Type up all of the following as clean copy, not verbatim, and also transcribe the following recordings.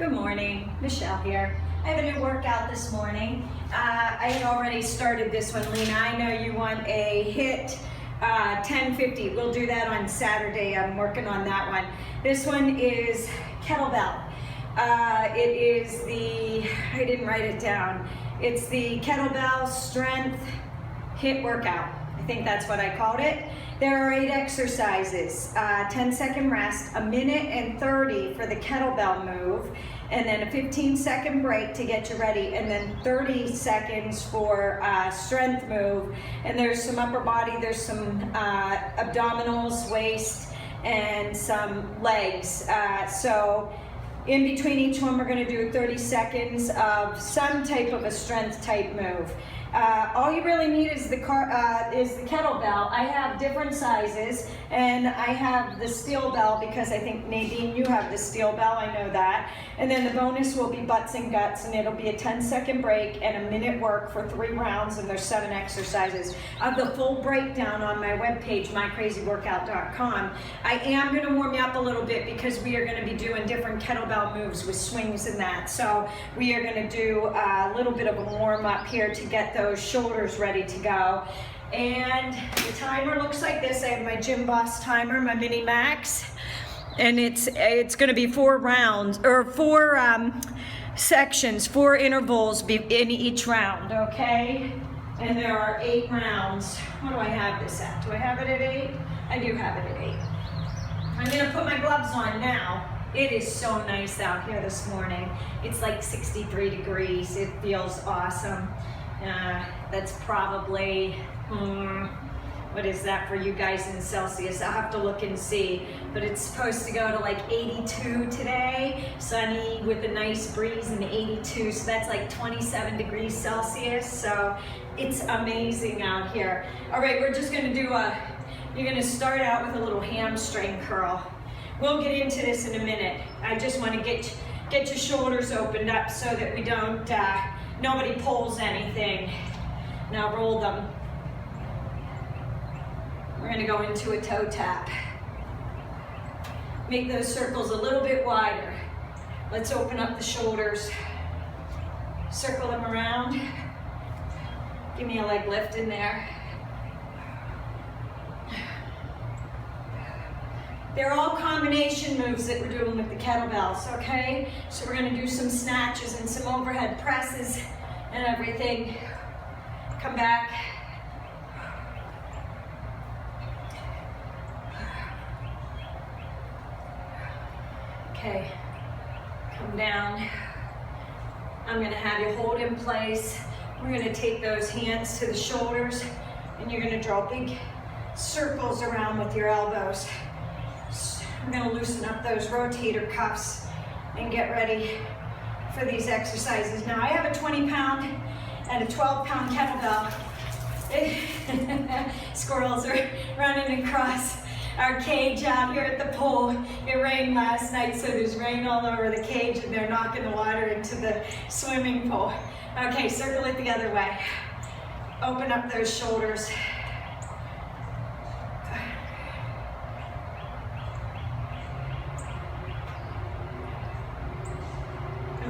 Good morning, Michelle here. I have a new workout this morning. I had already started this one, Lena. I know you want a HIIT 1050. We'll do that on Saturday. I'm working on that one. This one is kettlebell. It is the, I didn't write it down. It's the kettlebell strength HIIT workout. I think that's what I called it. There are 8 exercises, 10-second rest, 1 minute and 30 for the kettlebell move, and then a 15-second break to get you ready, and then 30 seconds for strength move. And there's some upper body, there's some abdominals, waist, and some legs. So in between each one, we're going to do 30 seconds of some type of a strength type move. All you really need is the kettlebell. I have different sizes, and I have the steel bell because I think, Nadine, you have the steel bell, I know that. And then the bonus will be butts and guts, and it'll be a 10-second break and 1 minute work for 3 rounds, and there's 7 exercises. I have the full breakdown on my webpage, mycrazyworkout.com. I am going to warm you up a little bit because we are going to be doing different kettlebell moves with swings and that. So we are going to do a little bit of a warm up here to get those shoulders ready to go. And the timer looks like this. I have my Gym Boss timer, my Mini Max, and it's going to be 4 rounds, or 4 sections, 4 intervals in each round, okay? And there are 8 rounds. What do I have this at? Do I have it at 8? I do have it at 8. I'm going to put my gloves on now. It is so nice out here this morning. It's like 63 degrees. It feels awesome. That's probably, what is that for you guys in Celsius? I'll have to look and see, but it's supposed to go to like 82 today, sunny with a nice breeze, and 82, so that's like 27 degrees Celsius, so it's amazing out here. All right, we're just gonna do you're gonna start out with a little hamstring curl. We'll get into this in a minute. I just wanna get your shoulders opened up so that we don't, nobody pulls anything. Now roll them. We're going to go into a toe tap. Make those circles a little bit wider. Let's open up the shoulders. Circle them around. Give me a leg lift in there. They're all combination moves that we're doing with the kettlebells, okay? So we're going to do some snatches and some overhead presses and everything. Come back. Okay, come down. I'm going to have you hold in place. We're going to take those hands to the shoulders, and you're going to draw big circles around with your elbows. I'm going to loosen up those rotator cuffs and get ready for these exercises. Now I have a 20-pound and a 12-pound kettlebell. Squirrels are running across our cage out here at the pool. It rained last night, so there's rain all over the cage, and they're knocking the water into the swimming pool. Okay, circle it the other way. Open up those shoulders.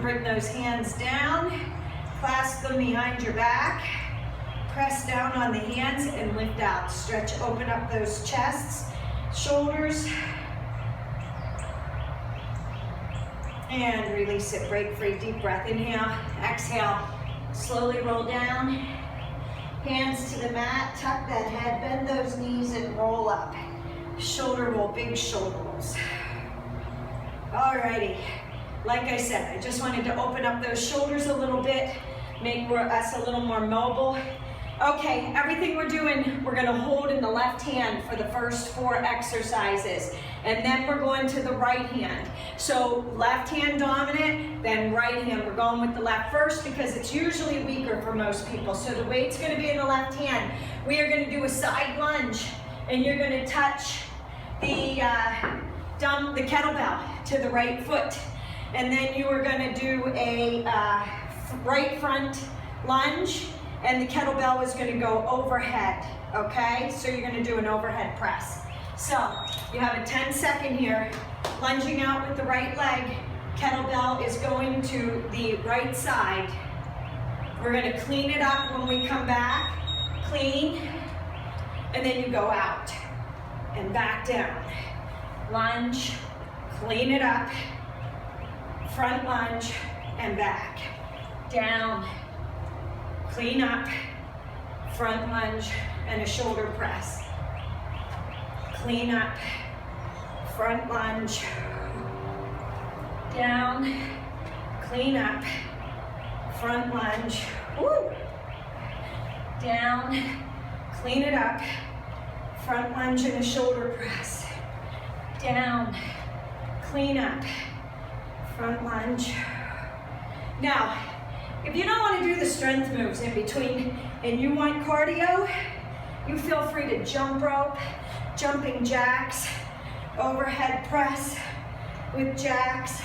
Bring those hands down, clasp them behind your back, press down on the hands and lift out. Stretch, open up those chests, shoulders, and release it. Break free, deep breath. Inhale, exhale, slowly roll down. Hands to the mat, tuck that head, bend those knees and roll up. Shoulder roll, big shoulder rolls. Alrighty. Like I said, I just wanted to open up those shoulders a little bit, make us a little more mobile. Okay, everything we're doing, we're gonna hold in the left hand for the first 4 exercises, and then we're going to the right hand. So left hand dominant, then right hand. We're going with the left first because it's usually weaker for most people. So the weight's gonna be in the left hand. We are gonna do a side lunge, and you're gonna touch the kettlebell to the right foot. And then you are going to do a right front lunge, and the kettlebell is going to go overhead, okay? So you're going to do an overhead press. So you have a 10-second here, lunging out with the right leg, Kettlebell is going to the right side. We're gonna clean it up when we come back. Clean, and then you go out and back down. Lunge, clean it up. Front lunge and back. Down, clean up. Front lunge and a shoulder press. Clean up. Front lunge. Down, clean up. Front lunge. Woo. Down, clean it up. Front lunge and a shoulder press. Down, clean up. Front lunge. Now, if you don't want to do the strength moves in between and you want cardio, you feel free to jump rope, jumping jacks, overhead press with jacks.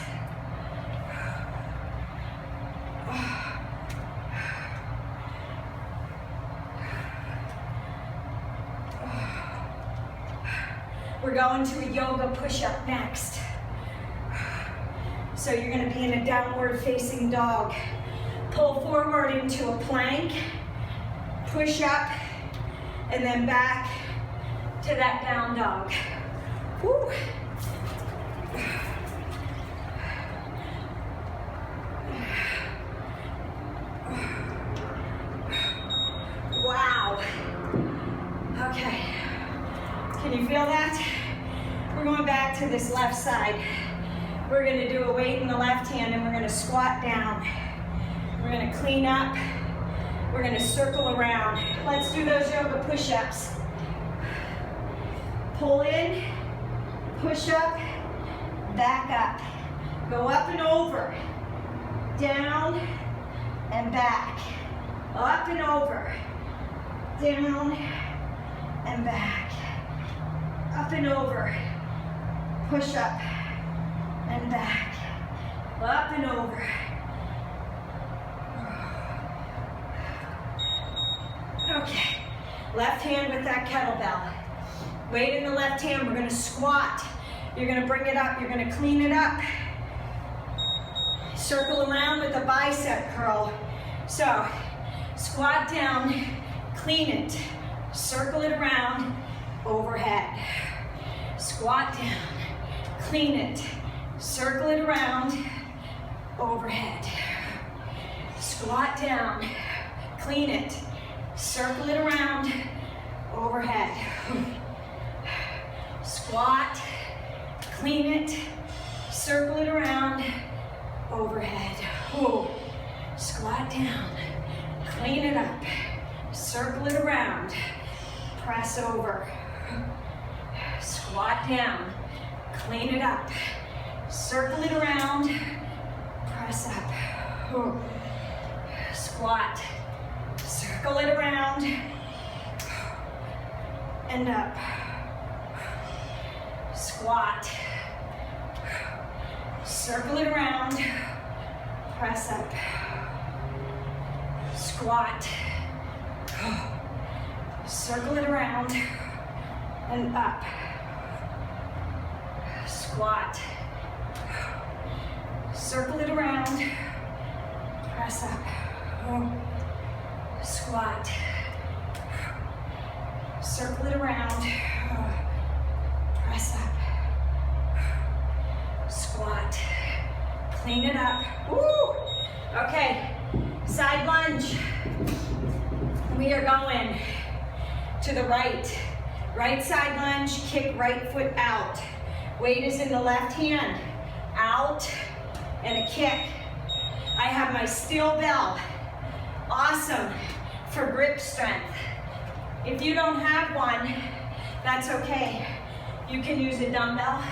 We're going to a yoga push-up next. So you're going to be in a downward facing dog. Pull forward into a plank, push up, and then back to that down dog. Woo. Wow. Okay. Can you feel that? We're going back to this left side. We're going to do a weight in the left hand and we're going to squat down. We're going to clean up. We're going to circle around. Let's do those yoga push-ups. Pull in, push up, back up. Go up and over. Down and back. Up and over. Down and back. Up and over. Push up and back. Up and over. Okay, left hand with that kettlebell. Weight in the left hand, we're gonna squat. You're gonna bring it up, you're gonna clean it up. Circle around with a bicep curl. So, squat down, clean it. Circle it around, overhead. Squat down, clean it. Circle it around, overhead. Squat down, clean it. Circle it around, overhead. Squat, clean it, circle it around, overhead. Ooh. Squat down, clean it up, circle it around, press over. Squat down, clean it up, circle it around, press up. Ooh. Squat. Circle it around and up. Squat. Circle it around. Press up. Squat. Circle it around and up. Squat. Circle it around. Press up. Squat. Circle it around. Press up. Squat. Clean it up. Woo! Okay, side lunge. We are going to the right. Right side lunge, kick right foot out. Weight is in the left hand. Out and a kick. I have my steel bell. Awesome for grip strength. If you don't have one, that's okay. You can use a dumbbell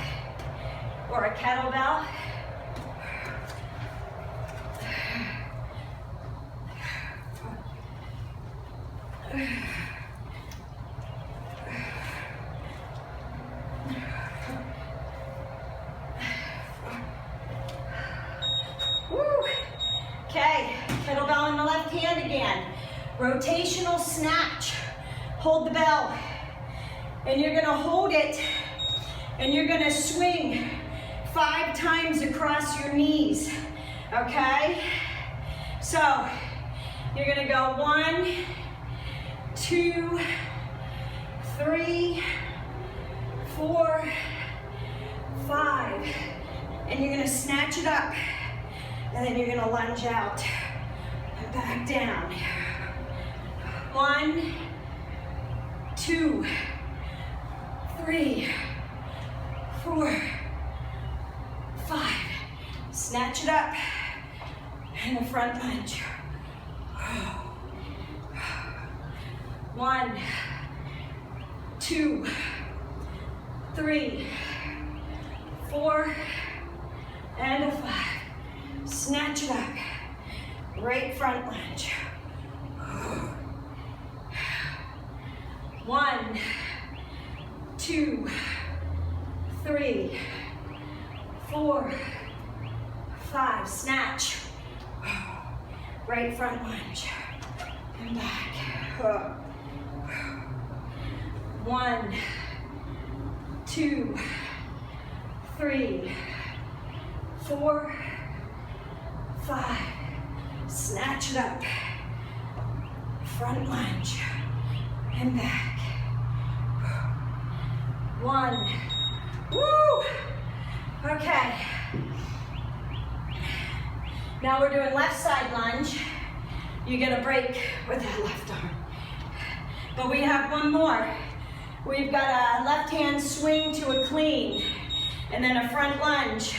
or a kettlebell. Okay, kettlebell in the left hand again. Rotational snatch. Hold the bell. And you're gonna hold it and you're gonna swing 5 times across your knees, okay? So, you're gonna go 1, 2, 3, 4, 5, and you're gonna snatch it up, and then you're gonna lunge out and back down. 1, 2, 3, 4, 5. Snatch it up and a front lunge. 1, 2, 3, 4, and a 5. Snatch it up. Right front lunge. 1, 2, 3, 4, 5. Snatch. Right front lunge. And back. 1, 2, 3, 4, 5. Snatch it up. Front lunge. And back. 1. Woo! Okay. Now we're doing left side lunge. You get a break with that left arm. But we have one more. We've got a left hand swing to a clean, and then a front lunge.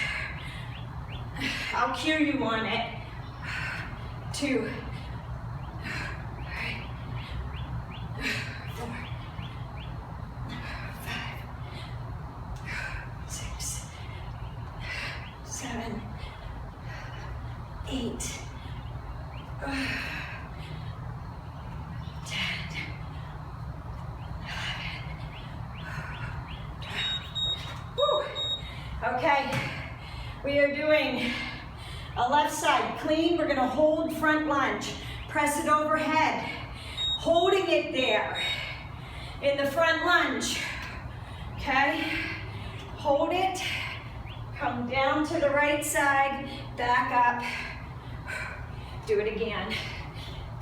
I'll cue you on it. 2, 3, 4, 5, 6, 7, 8, 10, 11, 12. Woo. Okay, we are doing a left side clean. We're gonna hold front lunge. Press it overhead. Holding it there in the front lunge. Okay? Hold it. Come down to the right side. Back up. Do it again.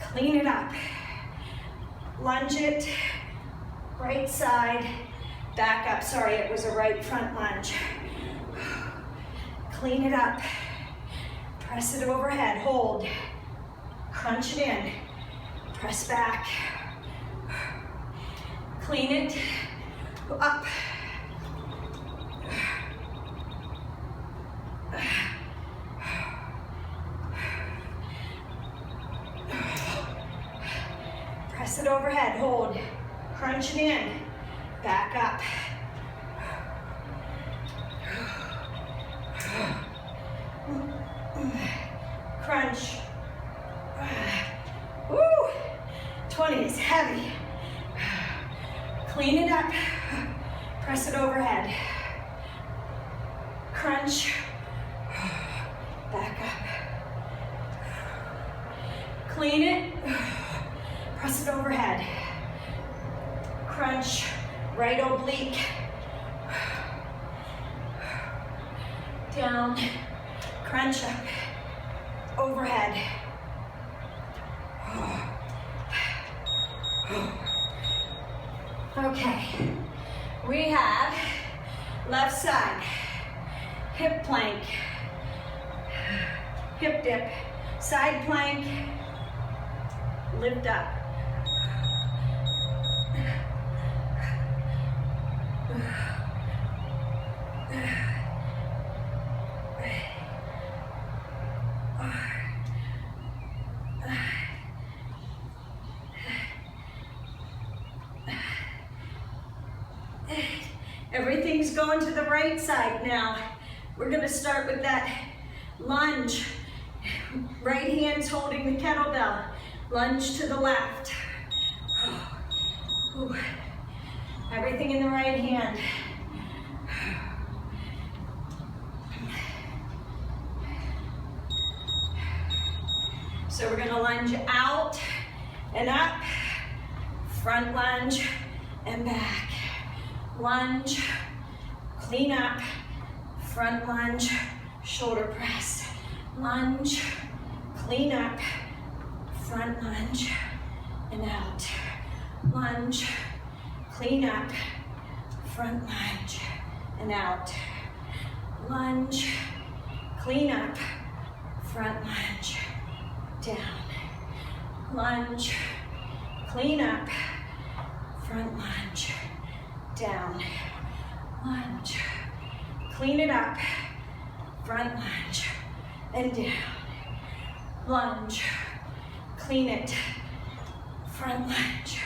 Clean it up. Lunge it. Right side. Back up. Sorry, it was a right front lunge. Clean it up. Press it overhead, hold, crunch it in, press back, clean it, go up, press it overhead, hold, crunch it in, back up. Crunch. Woo! 20 is heavy. Clean it up. Press it overhead. Crunch. Back up. Clean it. Press it overhead. Crunch. Right oblique. Down. Crunch up. Overhead. Okay, we have left side, hip plank, hip dip, side plank, lift up. Everything's going to the right side now. We're going to start with that lunge. Right hand's holding the kettlebell. Lunge to the left. Ooh. Everything in the right hand. So we're going to lunge out and up, front lunge and back. Lunge, clean up, front lunge, shoulder press, lunge, clean up, front lunge, and out. Lunge, clean up, front lunge, and out. Lunge, clean up, front lunge, down. Lunge, clean up, front lunge, down. Lunge, clean it up, front lunge, and down. Lunge, clean it, front lunge,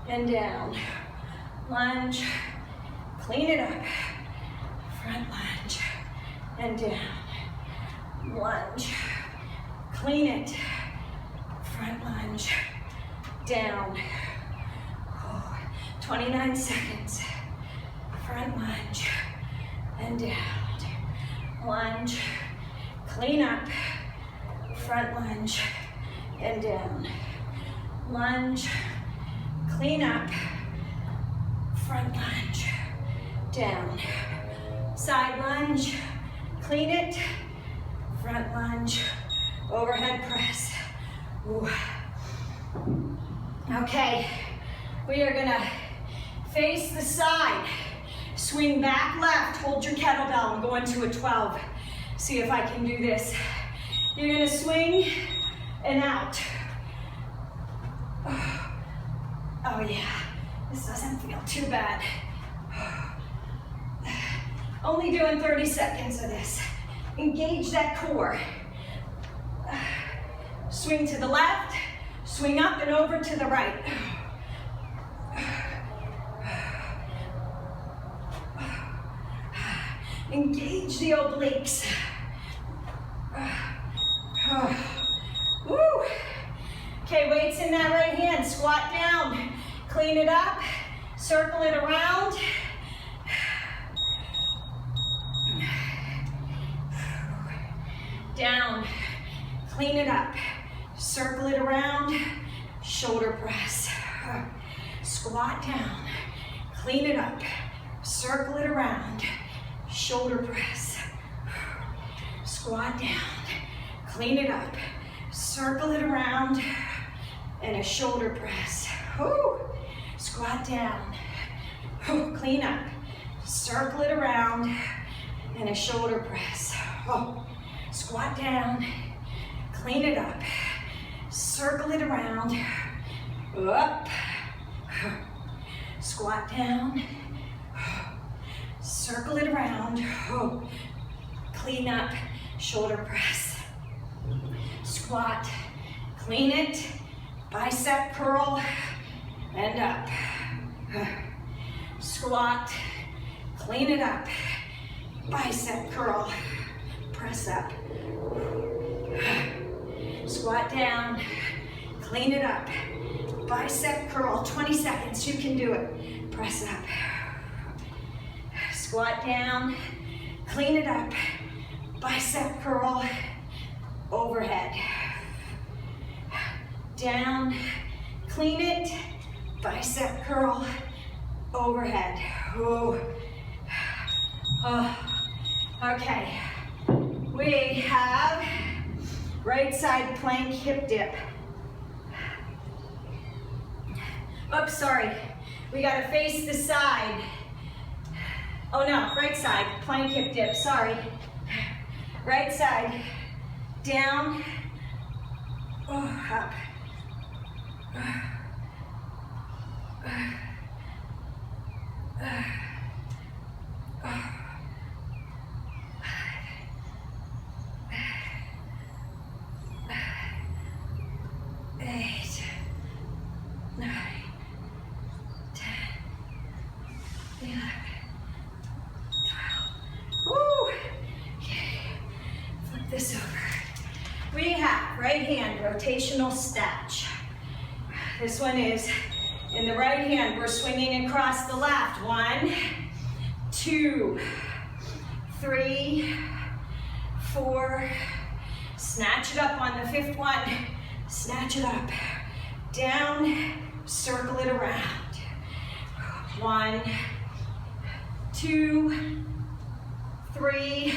and down. Lunge, clean it up, front lunge, and down. Lunge, clean it, front lunge, down. 29 seconds. Front lunge, and down. Lunge, clean up, front lunge, and down. Lunge, clean up, front lunge, down. Side lunge, clean it, front lunge, overhead press. Ooh. Okay, we are gonna face the side. Swing back left, hold your kettlebell. I'm going to a 12. See if I can do this. You're gonna swing and out. Oh yeah, this doesn't feel too bad. Only doing 30 seconds of this. Engage that core. Swing to the left, swing up and over to the right. Engage the obliques. Woo. Okay, weights in that right hand. Squat down. Clean it up. Circle it around. Down. Clean it up. Circle it around. Shoulder press. Squat down. Clean it up. Circle it around. Shoulder press. Squat down. Clean it up. Circle it around. And a shoulder press. Woo. Squat down. Clean up. Circle it around. And a shoulder press. Squat down. Clean it up. Circle it around. Up. Squat down. Circle it around. Clean up. Shoulder press. Squat. Clean it. Bicep curl. And up. Squat. Clean it up. Bicep curl. Press up. Squat down. Clean it up. Bicep curl. 20 seconds. You can do it. Press up. Squat down. Clean it up. Bicep curl. Overhead. Down. Clean it. Bicep curl. Overhead. Okay. We have right side plank hip dip. Oops, sorry. We gotta face the side. Oh no, right side, plank hip dip, sorry. Right side, down, up. We have right hand rotational snatch. This one is in the right hand. We're swinging across the left. 1, 2, 3, 4. Snatch it up on the 5th one. Snatch it up. Down, circle it around. 1, 2, 3,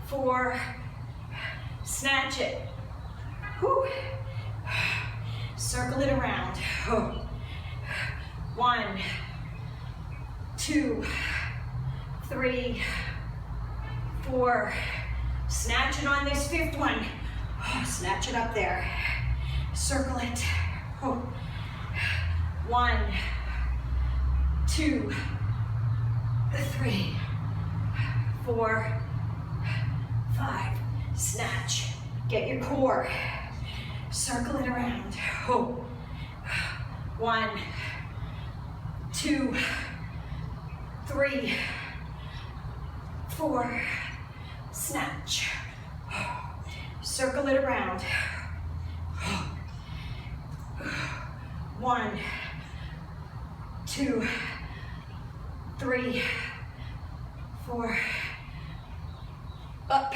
4, snatch it. Whew. Circle it around. 1, 2, 3, 4. Snatch it on this 5th one. Snatch it up there. Circle it. 1, 2, 3, 4, 5. Snatch. Get your core. Circle it around. 1, 2, 3, 4. Snatch. Circle it around. 1, 2, 3, 4. Up.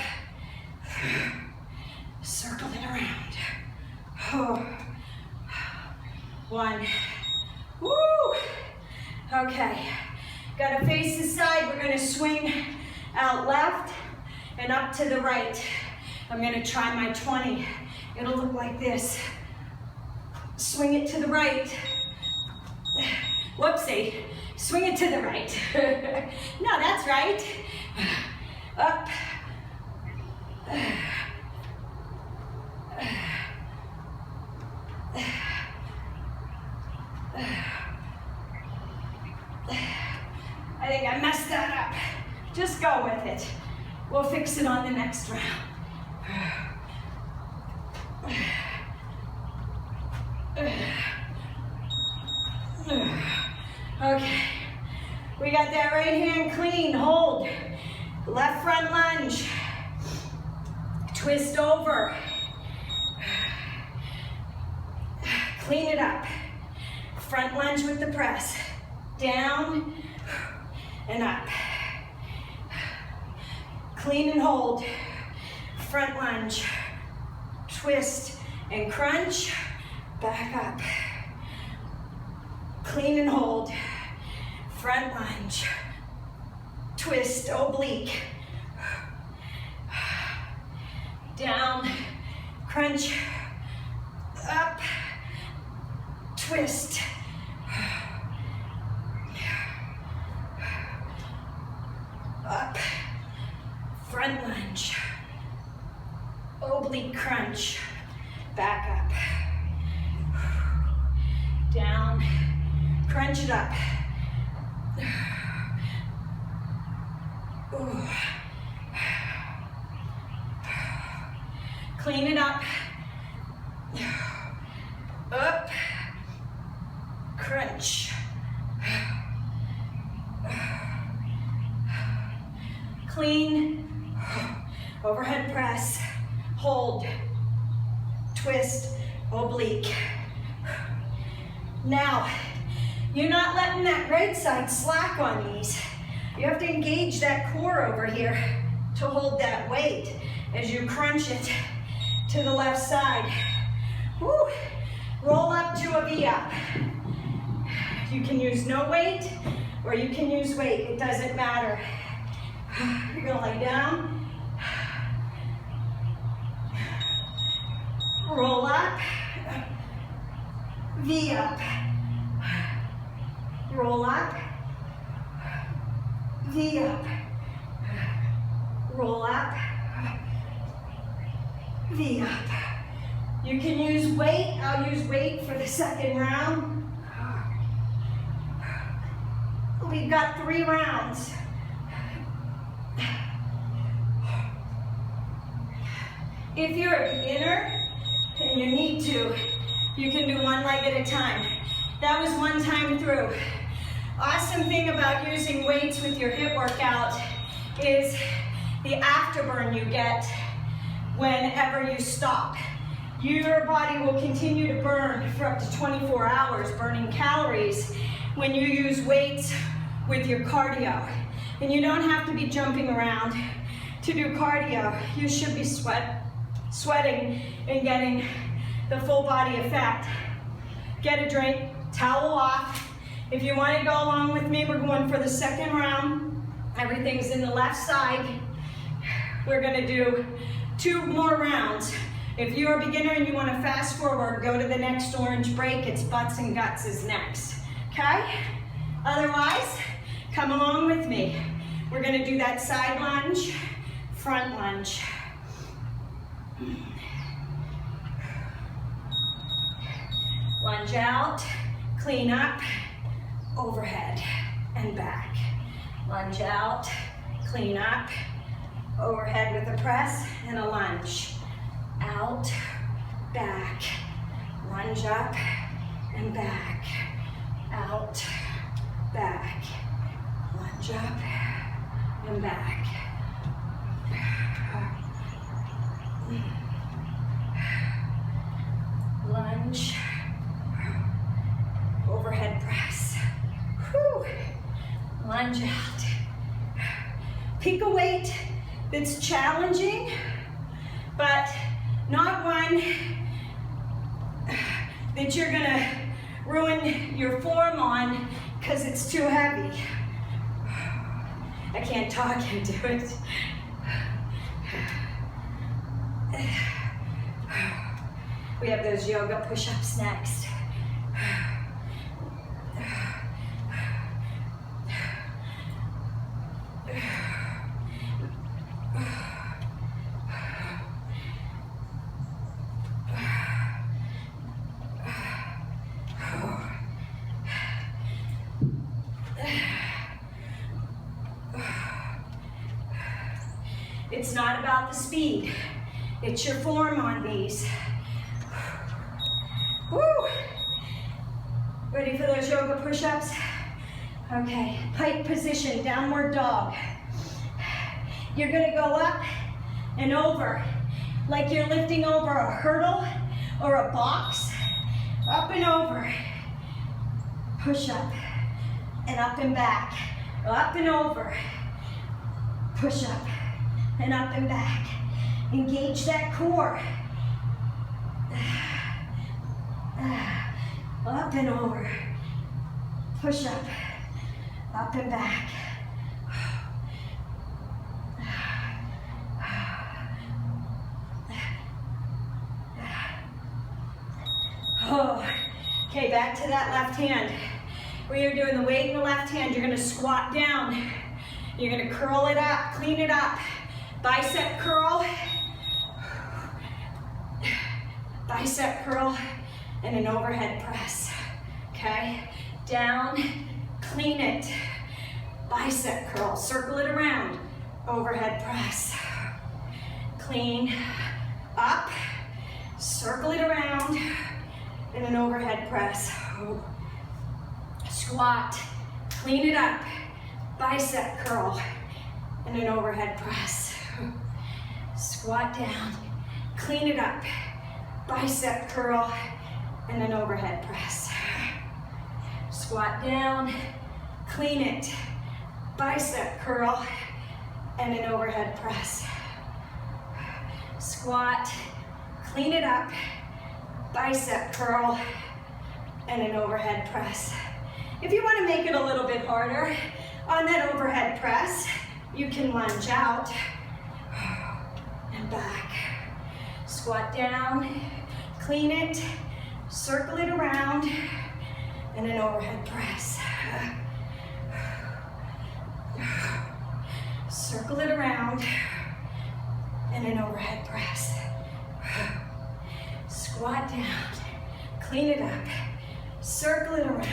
Circle it around. 1. Woo! Okay. Gotta face the side. We're gonna swing out left and up to the right. I'm gonna try my 20. It'll look like this. Swing it to the right. Whoopsie. Swing it to the right. No, that's right. Up. I think I messed that up. Just go with it. We'll fix it on the next round. Okay, we got that right hand clean, hold. Left front lunge, twist over. Clean it up. Front lunge with the press. Down and up. Clean and hold. Front lunge. Twist and crunch. Back up. Clean and hold. Front lunge. Twist, oblique. Down, crunch, up, twist. Up, front lunge, oblique crunch, back up, down, crunch it up. Ooh. Clean it up. Up, crunch. Clean, overhead press, hold, twist, oblique. Now, you're not letting that right side slack on these. You have to engage that core over here to hold that weight as you crunch it to the left side. Woo. Roll up to a V-up. You can use no weight or you can use weight, it doesn't matter. You're gonna lay down. Roll up. V-up. Roll up. V-up. Roll up. V-up. You can use weight. I'll use weight for the second round. We've got 3 rounds. If you're a beginner and you need to, you can do 1 leg at a time. That was 1 time through. Awesome thing about using weights with your HIIT workout is the afterburn you get whenever you stop. Your body will continue to burn for up to 24 hours, burning calories when you use weights with your cardio. And you don't have to be jumping around to do cardio. You should be sweating and getting the full body effect. Get a drink, towel off. If you want to go along with me, we're going for the second round. Everything's in the left side. We're gonna do 2 more rounds. If you're a beginner and you wanna fast forward, go to the next orange break. It's butts and guts is next, okay? Otherwise, come along with me. We're gonna do that side lunge, front lunge. Lunge out, clean up, overhead and back. Lunge out, clean up, overhead with a press and a lunge. Out, back, lunge up and back. Out, back, lunge up and back. Lunge, overhead press. Whew. Lunge out. Pick a weight that's challenging, but not one that you're gonna ruin your form on because it's too heavy. I can't talk and do it. We have those yoga push-ups next. It's not about the speed. It's your form on these. Woo! Ready for those yoga push-ups? Okay, pike position, downward dog. You're gonna go up and over, like you're lifting over a hurdle or a box. Up and over. Push up and up and back. Up and over. Push up and up and back. Engage that core. Up and over. Push up and back. Oh. Okay, back to that left hand. Where you're doing the weight in the left hand, you're gonna squat down. You're gonna curl it up, clean it up. Bicep curl. Bicep curl and an overhead press. Okay? Down, clean it. Bicep curl, circle it around. Overhead press. Clean, up, circle it around, and an overhead press. Squat, clean it up. Bicep curl and an overhead press. Squat down, clean it up. Bicep curl and an overhead press. Squat down, clean it. Bicep curl and an overhead press. Squat, clean it up. Bicep curl and an overhead press. If you want to make it a little bit harder, on that overhead press, you can lunge out and back. Squat down, clean it, circle it around, and an overhead press. Circle it around, and an overhead press. Squat down, clean it up, circle it around,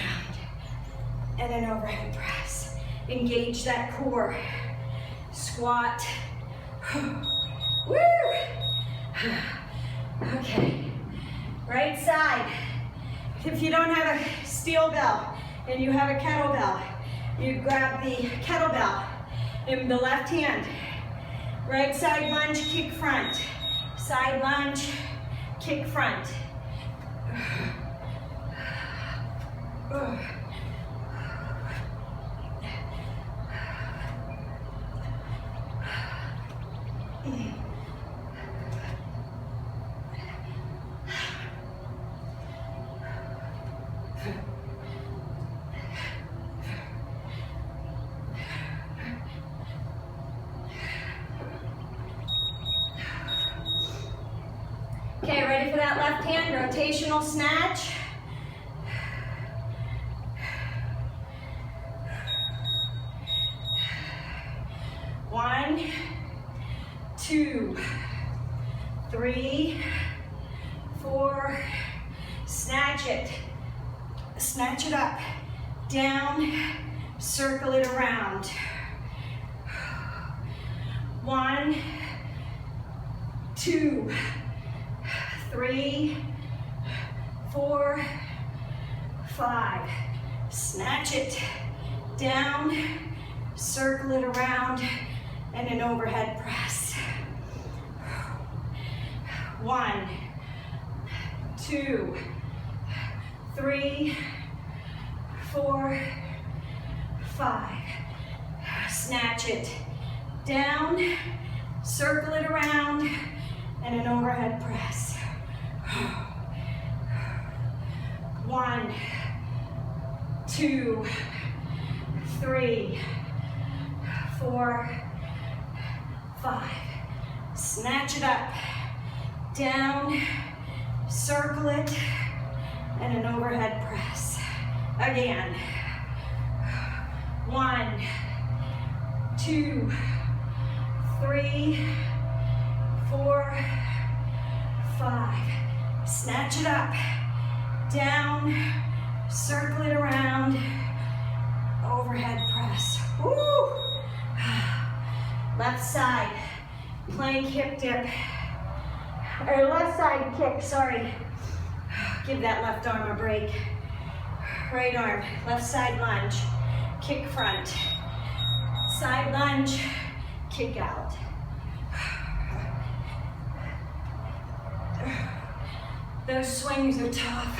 and an overhead press. Engage that core. Squat. Woo! Okay. Right side. If you don't have a steel bell and you have a kettlebell, you grab the kettlebell in the left hand. Right side lunge, kick front. Side lunge, kick front. that left hand, rotational snatch. One, two, three, four. Snatch it. Snatch it up. Down. Circle it around. One, two, three, four, five. Snatch it. Down. Circle it around. And an overhead press. One, two, three, four, five. Snatch it. Down, circle it around, and an overhead press. One, two, three, four, five. Snatch it up. Down, circle it, and an overhead press. Again. One, two, three, four, five. Snatch it up. Down, circle it around, overhead press. Woo! Left side, plank hip dip. Or left side kick, sorry. Give that left arm a break. Right arm, left side lunge. Kick front. Side lunge, kick out. Those swings are tough.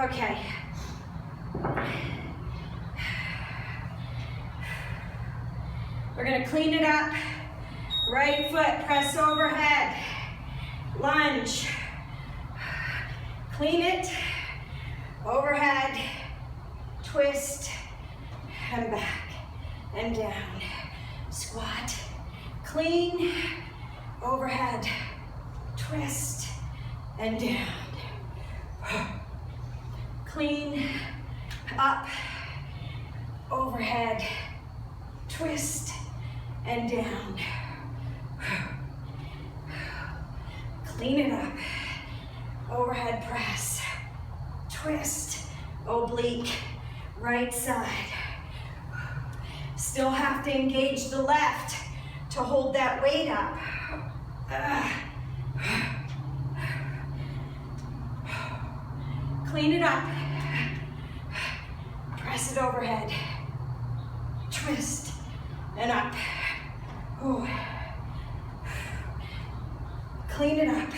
Okay. We're gonna clean it up. Right foot, press overhead. Lunge. Clean it. Overhead. Twist. And back. And down. Squat. Clean. Overhead. Twist. And down. Clean, up, overhead, twist, and down. Clean it up, overhead press, twist, oblique, right side. Still have to engage the left to hold that weight up. Clean it up. Press it overhead. Twist and up. Ooh. Clean it up.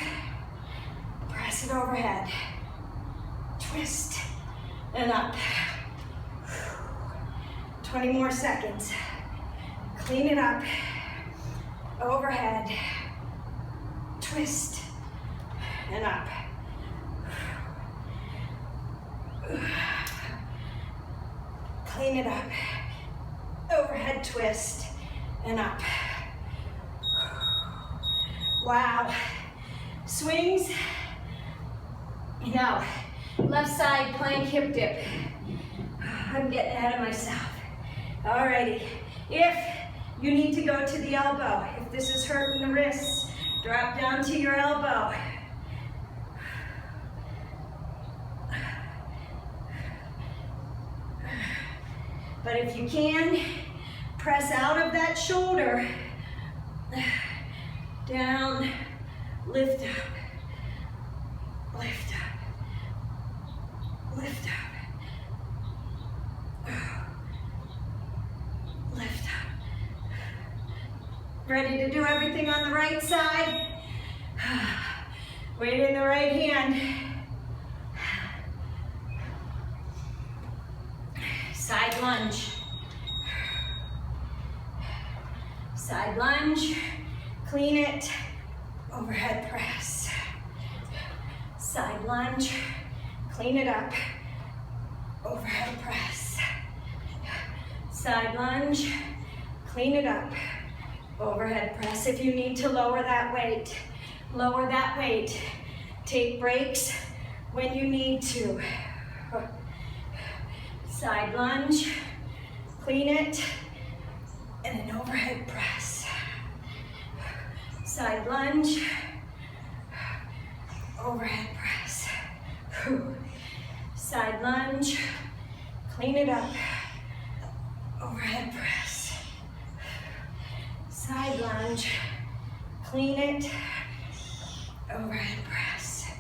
Press it overhead. Twist and up. 20 more seconds. Clean it up. Overhead. Twist and up. Clean it up. Overhead twist and up. Wow. Swings. Now, left side plank hip dip. I'm getting ahead of myself. Alrighty. If you need to go to the elbow, if this is hurting the wrists, drop down to your elbow. But if you can, press out of that shoulder, down, lift up, lift up, lift up, lift up. Ready to do everything on the right side? Weight in the right hand. Side lunge. Side lunge, clean it, overhead press. Side lunge, clean it up, overhead press. Side lunge, clean it up, overhead press. If you need to lower that weight, lower that weight. Take breaks when you need to. Side lunge, clean it, and an overhead press. Side lunge, overhead press. Side lunge, clean it up, overhead press. Side lunge, clean it, overhead press.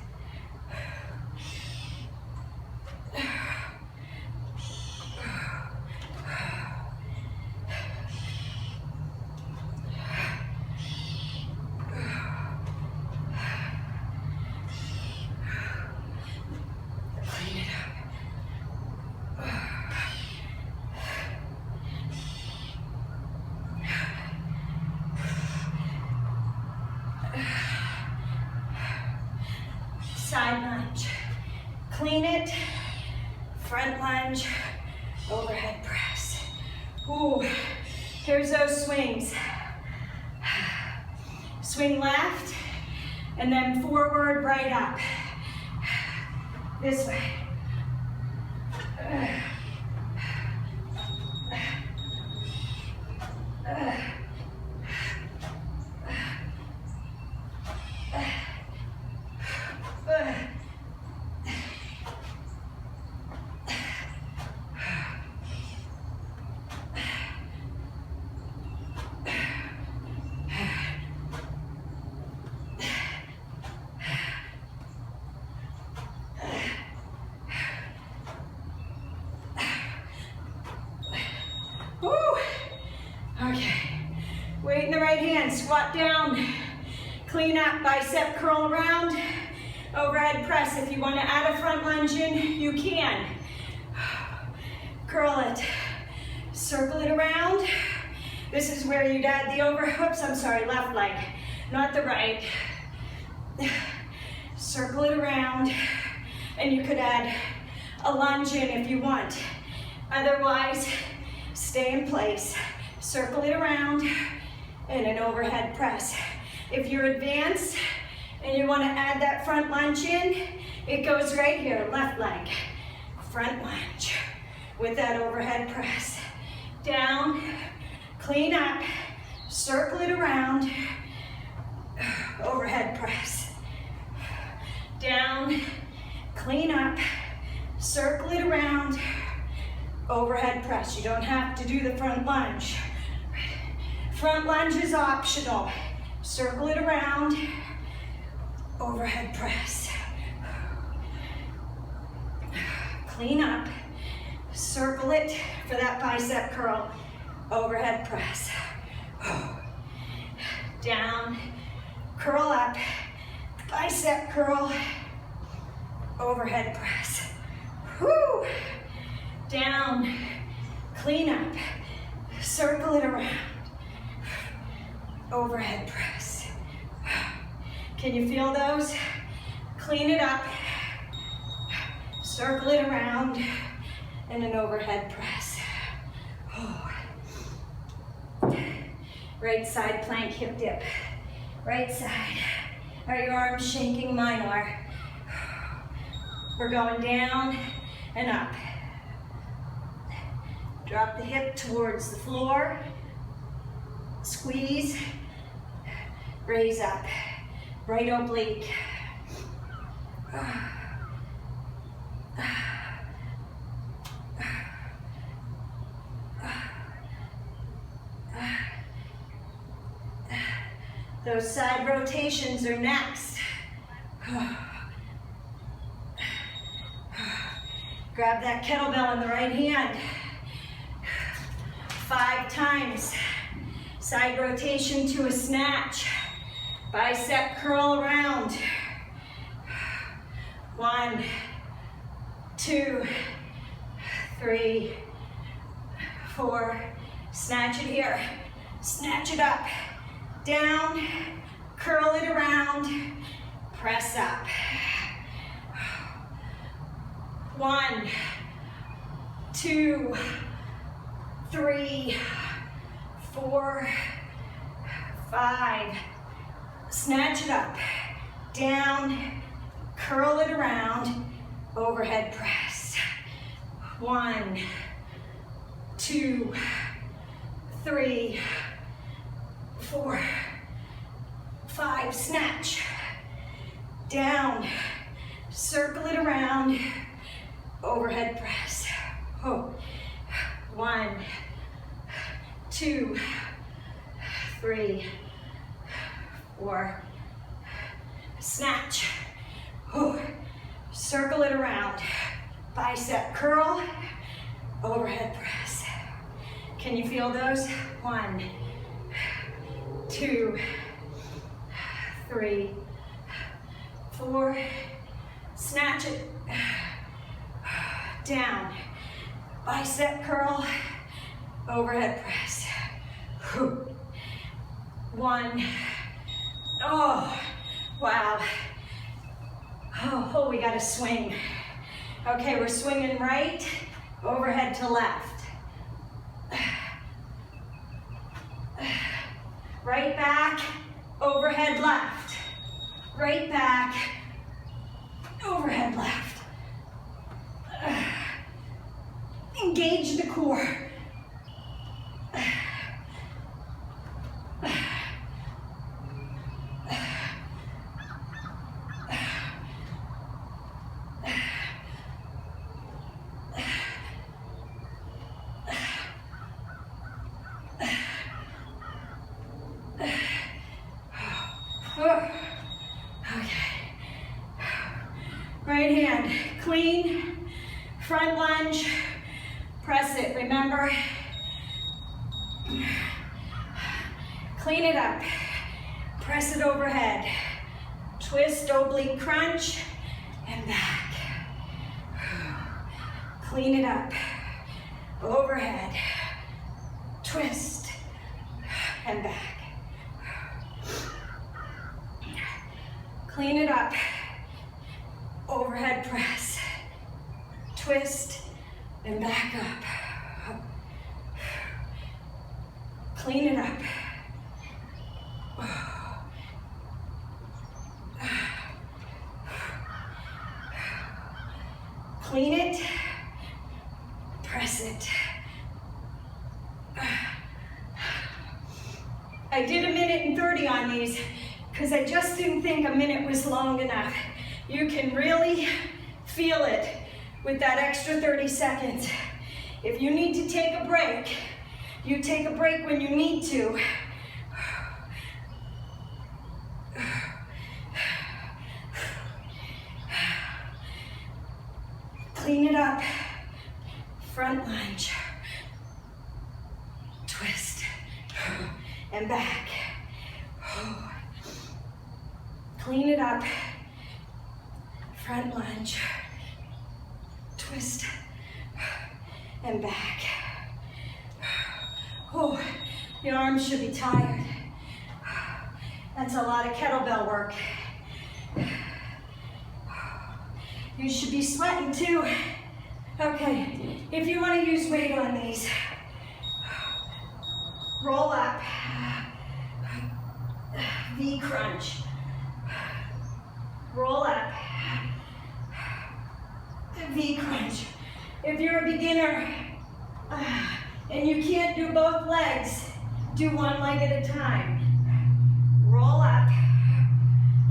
Clean it up. Side lunge, clean it, front lunge, overhead press. Ooh, here's those swings. Swing left, and then forward, right up. This way. Weight in the right hand, squat down, clean up, bicep curl around, overhead press. If you want to add a front lunge in, you can. Curl it, circle it around. This is where you'd add the left leg, not the right. Circle it around, and you could add a lunge in if you want. Otherwise, stay in place. Circle it around, and an overhead press. If you're advanced and you want to add that front lunge in, it goes right here, left leg, front lunge with that overhead press. Down, clean up, circle it around, overhead press. Down, clean up, circle it around, overhead press. You don't have to do the front lunge. Front lunge is optional. Circle it around, overhead press. Clean up, circle it for that bicep curl, overhead press. Down, curl up, bicep curl, overhead press. Woo. Down, clean up, circle it around, overhead press. Can you feel those? Clean it up, circle it around, and an overhead press. Right side plank hip dip. Right side. Are your arms shaking? Mine are. We're going down and up. Drop the hip towards the floor. Squeeze. Raise up. Right oblique. Those side rotations are next. Grab that kettlebell in the right hand. 5 times. Side rotation to a snatch. Bicep curl around. 1, 2, 3, 4. Snatch it here. snatch it up, down, curl it around, press up. 1, 2, 3, 4, 5. Snatch it up, down, curl it around, overhead press. 1, 2, 3, 4, 5. Snatch, down, circle it around, overhead press. 1, 2, 3, 4. Snatch. Circle it around. Bicep curl, overhead press. Can you feel those? 1, 2, 3, 4. Snatch it. Down. Bicep curl, overhead press. 1. Oh, wow. Oh, we got to swing. Okay, we're swinging right, overhead to left. Right back, overhead left. Right back, overhead left. Engage the core. Right hand, clean, front lunge, press it, remember? Clean it up, press it overhead, twist, oblique crunch, and back. Clean it up, overhead, twist, and back. Clean it up, overhead press, twist, and back up. Clean it up. Clean it, press it. I did 1:30 on these because I just didn't think a minute was long enough. You can really feel it with that extra 30 seconds. If you need to take a break, you take a break when you need to. Clean it up. Front lunge. Twist. And back. Clean it up. Front lunge. Twist. And back. Oh, your arms should be tired. That's a lot of kettlebell work. You should be sweating too. Okay, if you want to use weight on these, roll up, V crunch, roll up, V crunch. If you're a beginner and you can't do both legs, do one leg at a time. Roll up,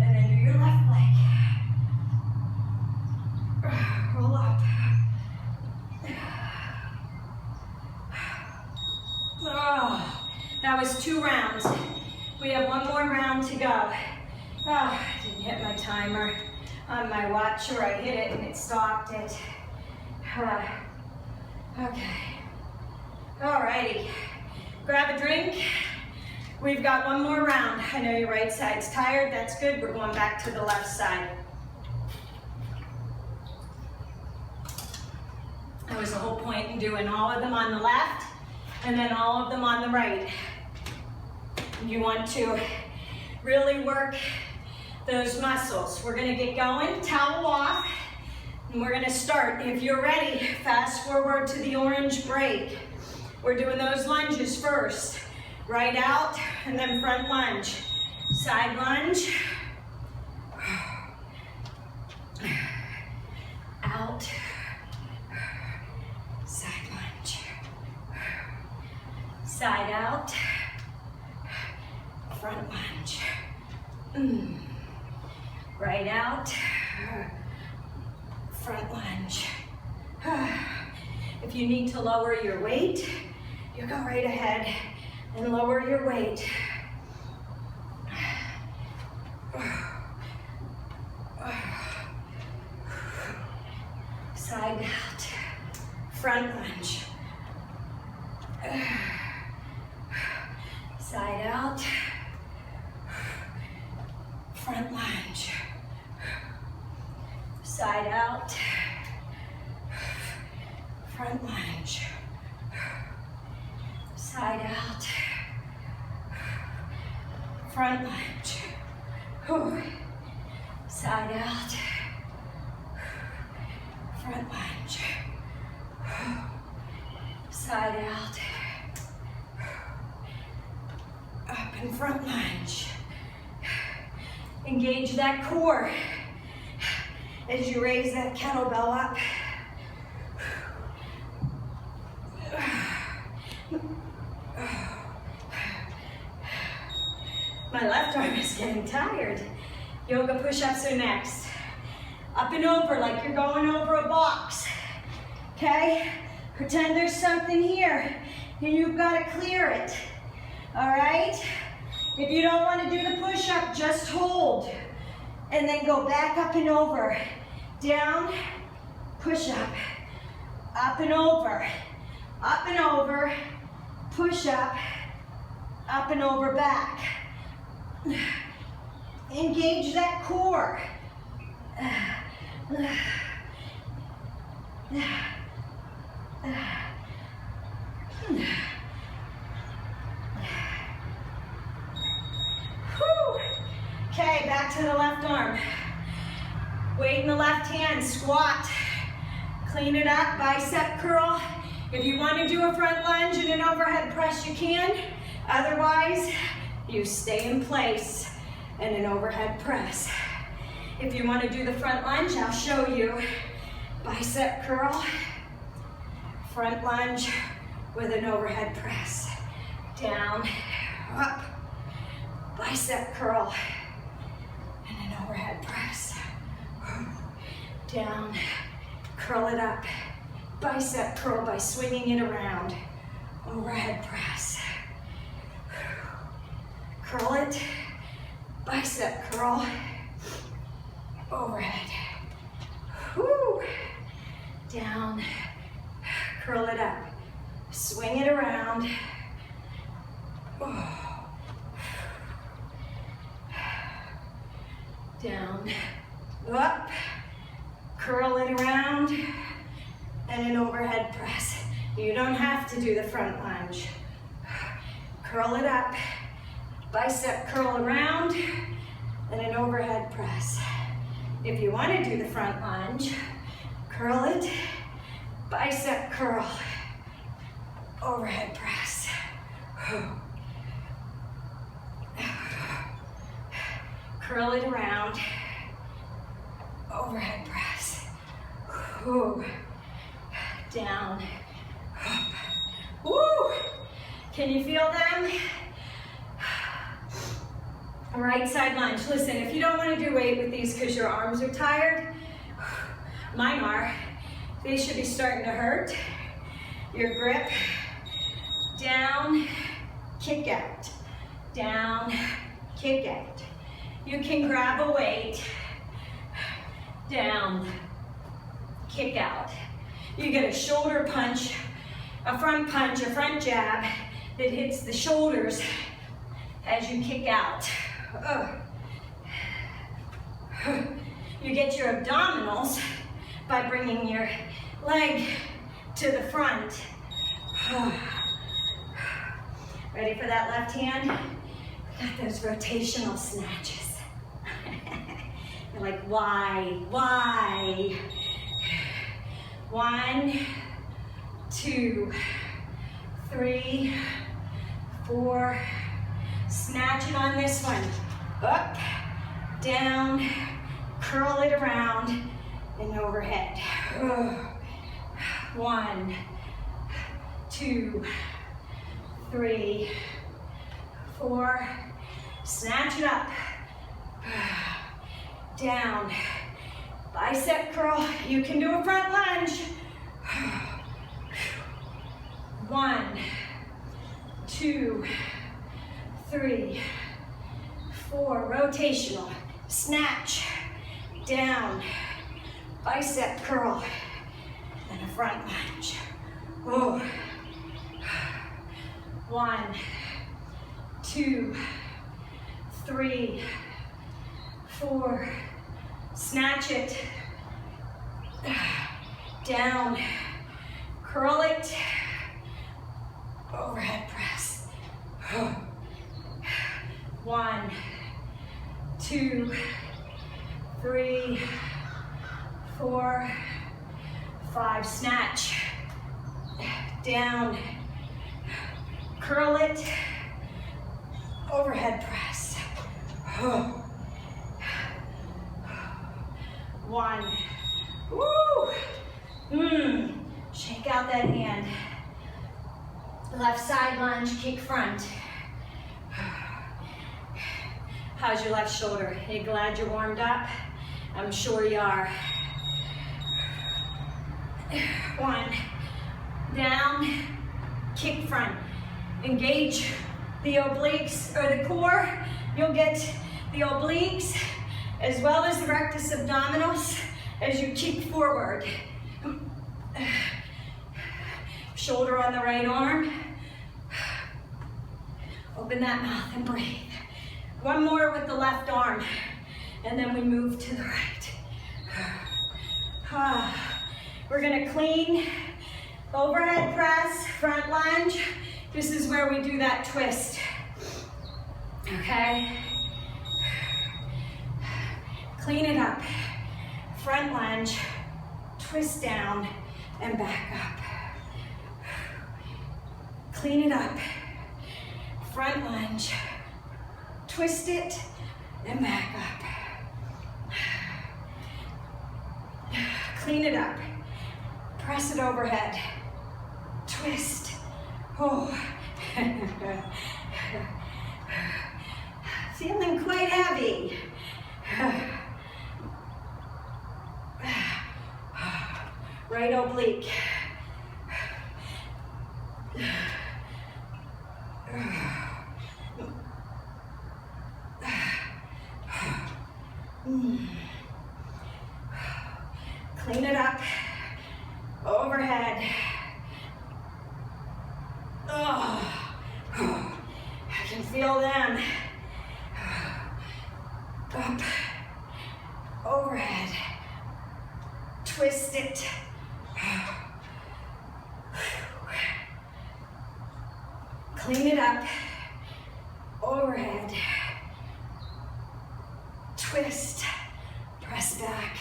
and then do your left leg. Roll up. Oh, that was 2 rounds. We have 1 more round to go. Oh, I didn't hit my timer on my watch, or I hit it and it stopped it. Okay. Alrighty. Grab a drink. We've got 1 more round. I know your right side's tired. That's good. We're going back to the left side. That was the whole point in doing all of them on the left and then all of them on the right. You want to really work those muscles. We're gonna get going, towel off, and we're gonna start. If you're ready, fast forward to the orange break. We're doing those lunges first. Right out, and then front lunge. Side lunge. Out. Side lunge. Side out. Front lunge. Right out. Front lunge. If you need to lower your weight, you go right ahead and lower your weight. Side out. Front lunge. Side out. Front lunge. Side out. Front lunge. Side out. Front lunge. Side out. Front lunge. Side out. Up and front lunge. Engage that core as you raise that kettlebell up. My left arm is getting tired. Yoga push-ups are next. Up and over like you're going over a box. Okay? Pretend there's something here and you've got to clear it. All right? If you don't want to do the push-up, just hold. And then go back up and over. Down, push-up. Up and over. Up and over. Push-up. Up and over, back. Engage that core. Okay, back to the left arm. Weight in the left hand, squat. Clean it up, bicep curl. If you want to do a front lunge and an overhead press, you can. Otherwise, you stay in place and an overhead press. If you want to do the front lunge, I'll show you. Bicep curl, front lunge with an overhead press. Down, up, bicep curl, and an overhead press. Down, curl it up, bicep curl by swinging it around. Overhead press. Curl it, bicep curl, overhead. Whoo. Down, curl it up, swing it around. Oh. Down, up, curl it around, and an overhead press. You don't have to do the front lunge. Curl it up, bicep curl around, and an overhead press. If you want to do the front lunge, curl it, bicep curl, overhead press. Curl it around, overhead press. Down, up. Woo! Can you feel them? Right side lunge. Listen, if you don't want to do weight with these because your arms are tired, mine are, they should be starting to hurt. Your grip, down, kick out. Down, kick out. You can grab a weight, down, kick out. You get a shoulder punch, a front jab that hits the shoulders as you kick out. You get your abdominals by bringing your leg to the front. Ready for that left hand? Got those rotational snatches. You're like, why? Why? 1, 2, 3, 4. Snatch it on this one. Up, down, curl it around, and overhead. 1, 2, 3, 4. Snatch it up. Down. Bicep curl. You can do a front lunge. 1, 2, 3, 4. Rotational. Snatch. Down. Bicep curl. And a front lunge. 1, 2, 3, 4. Snatch it. Down. Curl it. Overhead press. 1, 2, 3, 4, 5. Snatch. Down. Curl it. Overhead press. 1. Woo! Shake out that hand. Left side lunge, kick front. How's your left shoulder? Are you glad you're warmed up? I'm sure you are. 1. Down, kick front. Engage the obliques or the core. You'll get the obliques as well as the rectus abdominis as you kick forward. Shoulder on the right arm. Open that mouth and breathe. One more with the left arm, and then we move to the right. We're gonna clean overhead press, front lunge. This is where we do that twist, okay? Clean it up. Front lunge, twist down and back up. Clean it up. Front lunge, twist it and back up. Clean it up. Press it overhead. Twist. Feeling quite heavy. Right oblique. Clean it up. Overhead. I can feel them. Up. Overhead. Twist it. Clean it up. Overhead. Twist. Press back.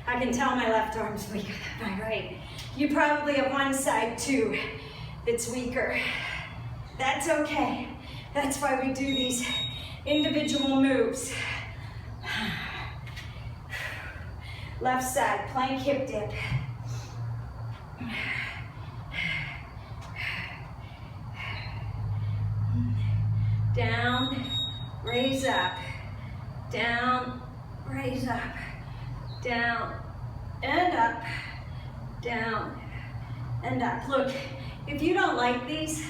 I can tell my left arm's weaker than my right. You probably have one side too that's weaker. That's okay. That's why we do these individual moves. Left side, plank hip dip. Down, raise up. Down, raise up. Down, and up. Down, and up. Look, if you don't like these,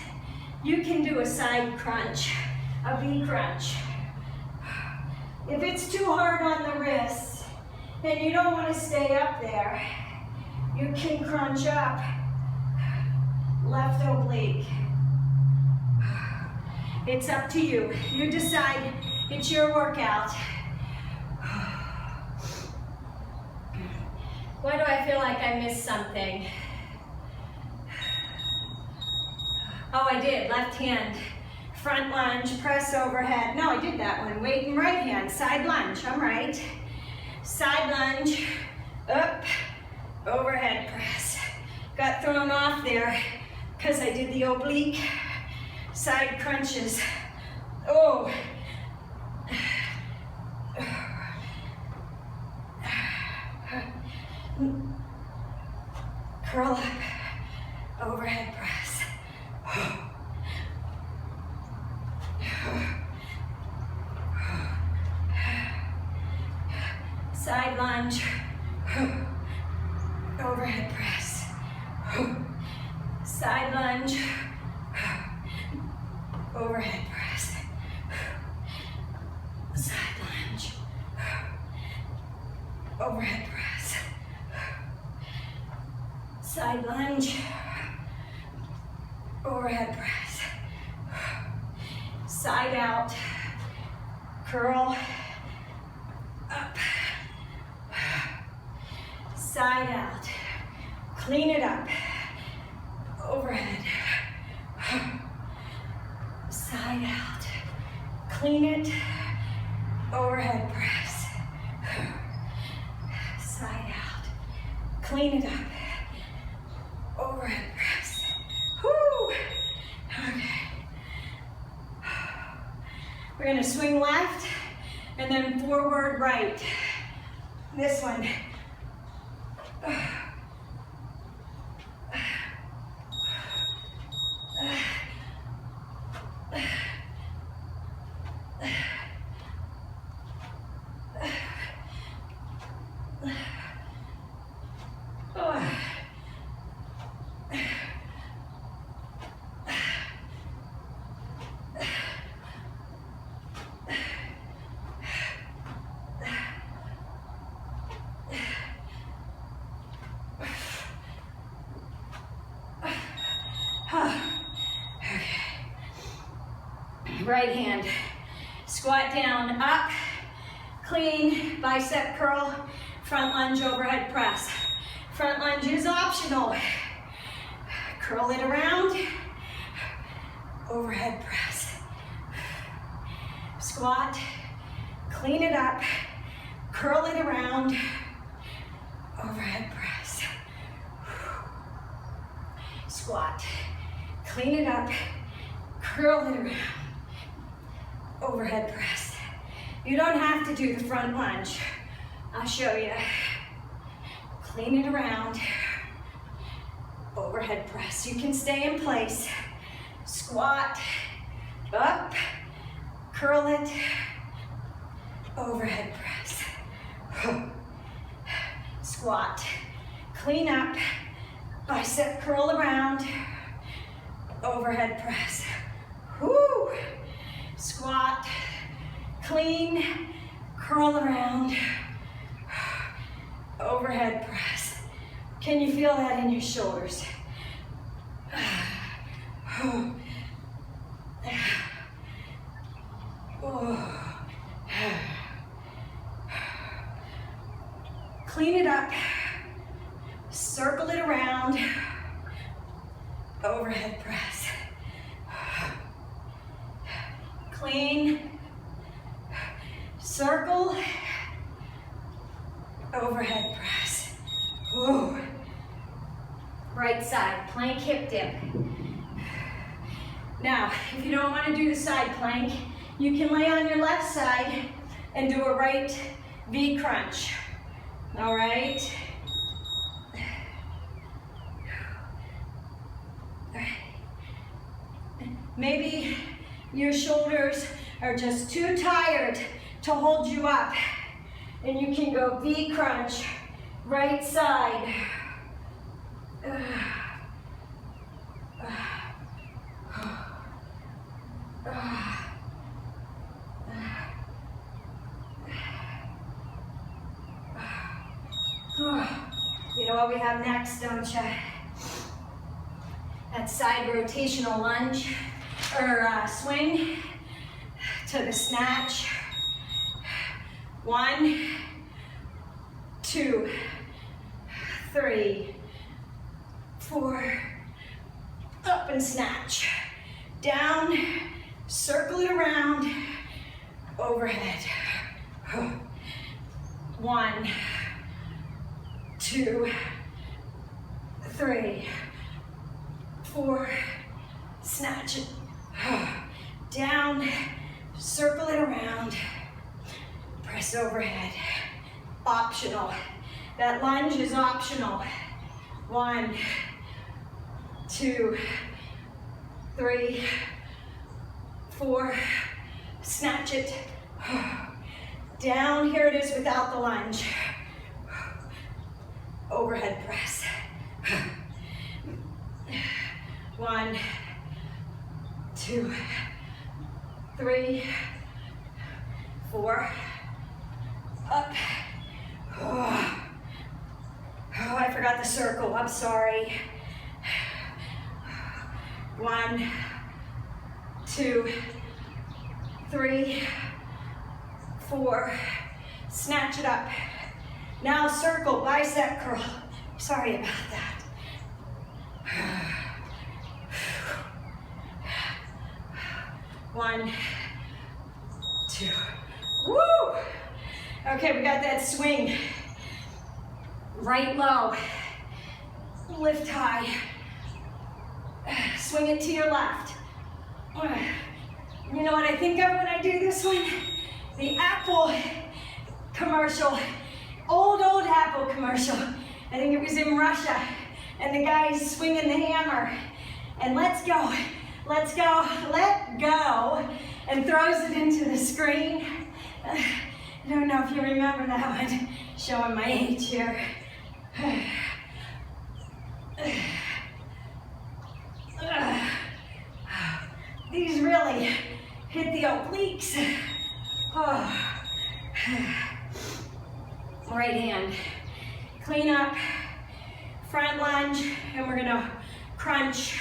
you can do a side crunch, a V crunch. If it's too hard on the wrists and you don't want to stay up there, you can crunch up. Left oblique. It's up to you. You decide. It's your workout. Why do I feel like I missed something? Oh, I did. Left hand, Front lunge, press overhead. No, I did that one. Weight in right hand, side lunge, I'm right. Side lunge, up, overhead press. Got thrown off there because I did the oblique side crunches. Oh. Curl up, overhead press. Side lunge, overhead press. Side lunge, overhead press. Side lunge, overhead press. Side lunge, overhead press. Side out, curl, up. Side out, clean it up, overhead. Side out, clean it, overhead press. Side out, clean it up, overhead press. Whoo! Okay. We're gonna swing left and then forward right. This one. Right hand, squat down, up, clean, bicep curl, front lunge, overhead press. Front lunge is optional. Curl it around, overhead press. Squat, clean it up, curl it around, overhead press. Squat, clean it up, curl it around. Overhead press. You don't have to do the front lunge. I'll show you. Clean it around. Overhead press. You can stay in place. Squat, up, curl it, overhead press. Squat, clean up, bicep curl around, overhead press. Whoo! Squat, clean, curl around, overhead press. Can you feel that in your shoulders? Clean it up, circle it around, overhead press. Clean, circle, overhead press. Ooh. Right side, plank hip dip. Now, if you don't want to do the side plank, you can lay on your left side and do a right V crunch. All right? Maybe your shoulders are just too tired to hold you up, and you can go V crunch, right side. You know what we have next, don't you? That side rotational lunge, or swing to the snatch. 1, 2, 3, 4, up and snatch. Down, Circle it around, overhead. 1, 2, 3, 4, snatch it. Down, circle it around, press overhead. Optional. That lunge is optional. 1, 2, 3, 4, snatch it. Down, here it is without the lunge. Overhead press. 1, 2, 3, 4, up. Oh, I forgot the circle, I'm sorry. 1, 2, 3, 4, snatch it up. Now circle, bicep curl. Sorry about that. 1, 2, woo! Okay, we got that swing. Right low, lift high. Swing it to your left. You know what I think of when I do this one? The Apple commercial, old Apple commercial. I think it was in Russia, and the guy's swinging the hammer, and let's go, let go, and throws it into the screen. I don't know if you remember that one, showing my age here. These really hit the obliques. Oh. Right hand, clean up, front lunge, and we're gonna crunch.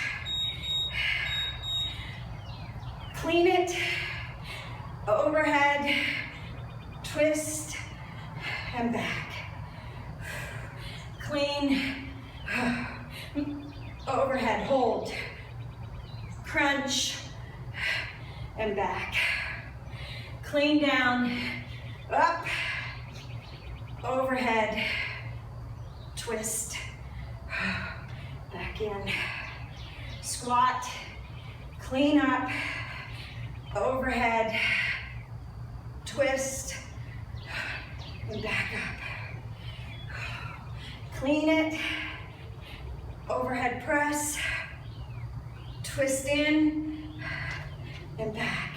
Clean it, overhead, twist, and back. Clean, overhead, hold, crunch, and back. Clean down, up, overhead, twist, back in. Squat, clean up, overhead, twist, and back up. Clean it, overhead press, twist in, and back.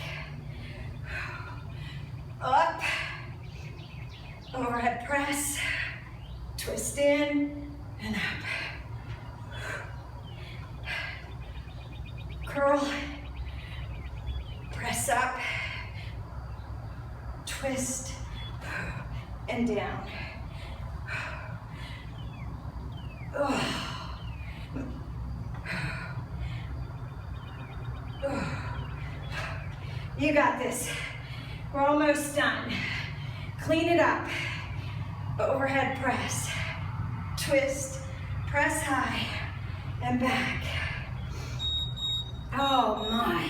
Up, overhead press, twist in, and up. Curl, press up, twist, and down. You got this. We're almost done. Clean it up. Overhead press, twist, press high, and back. Oh my.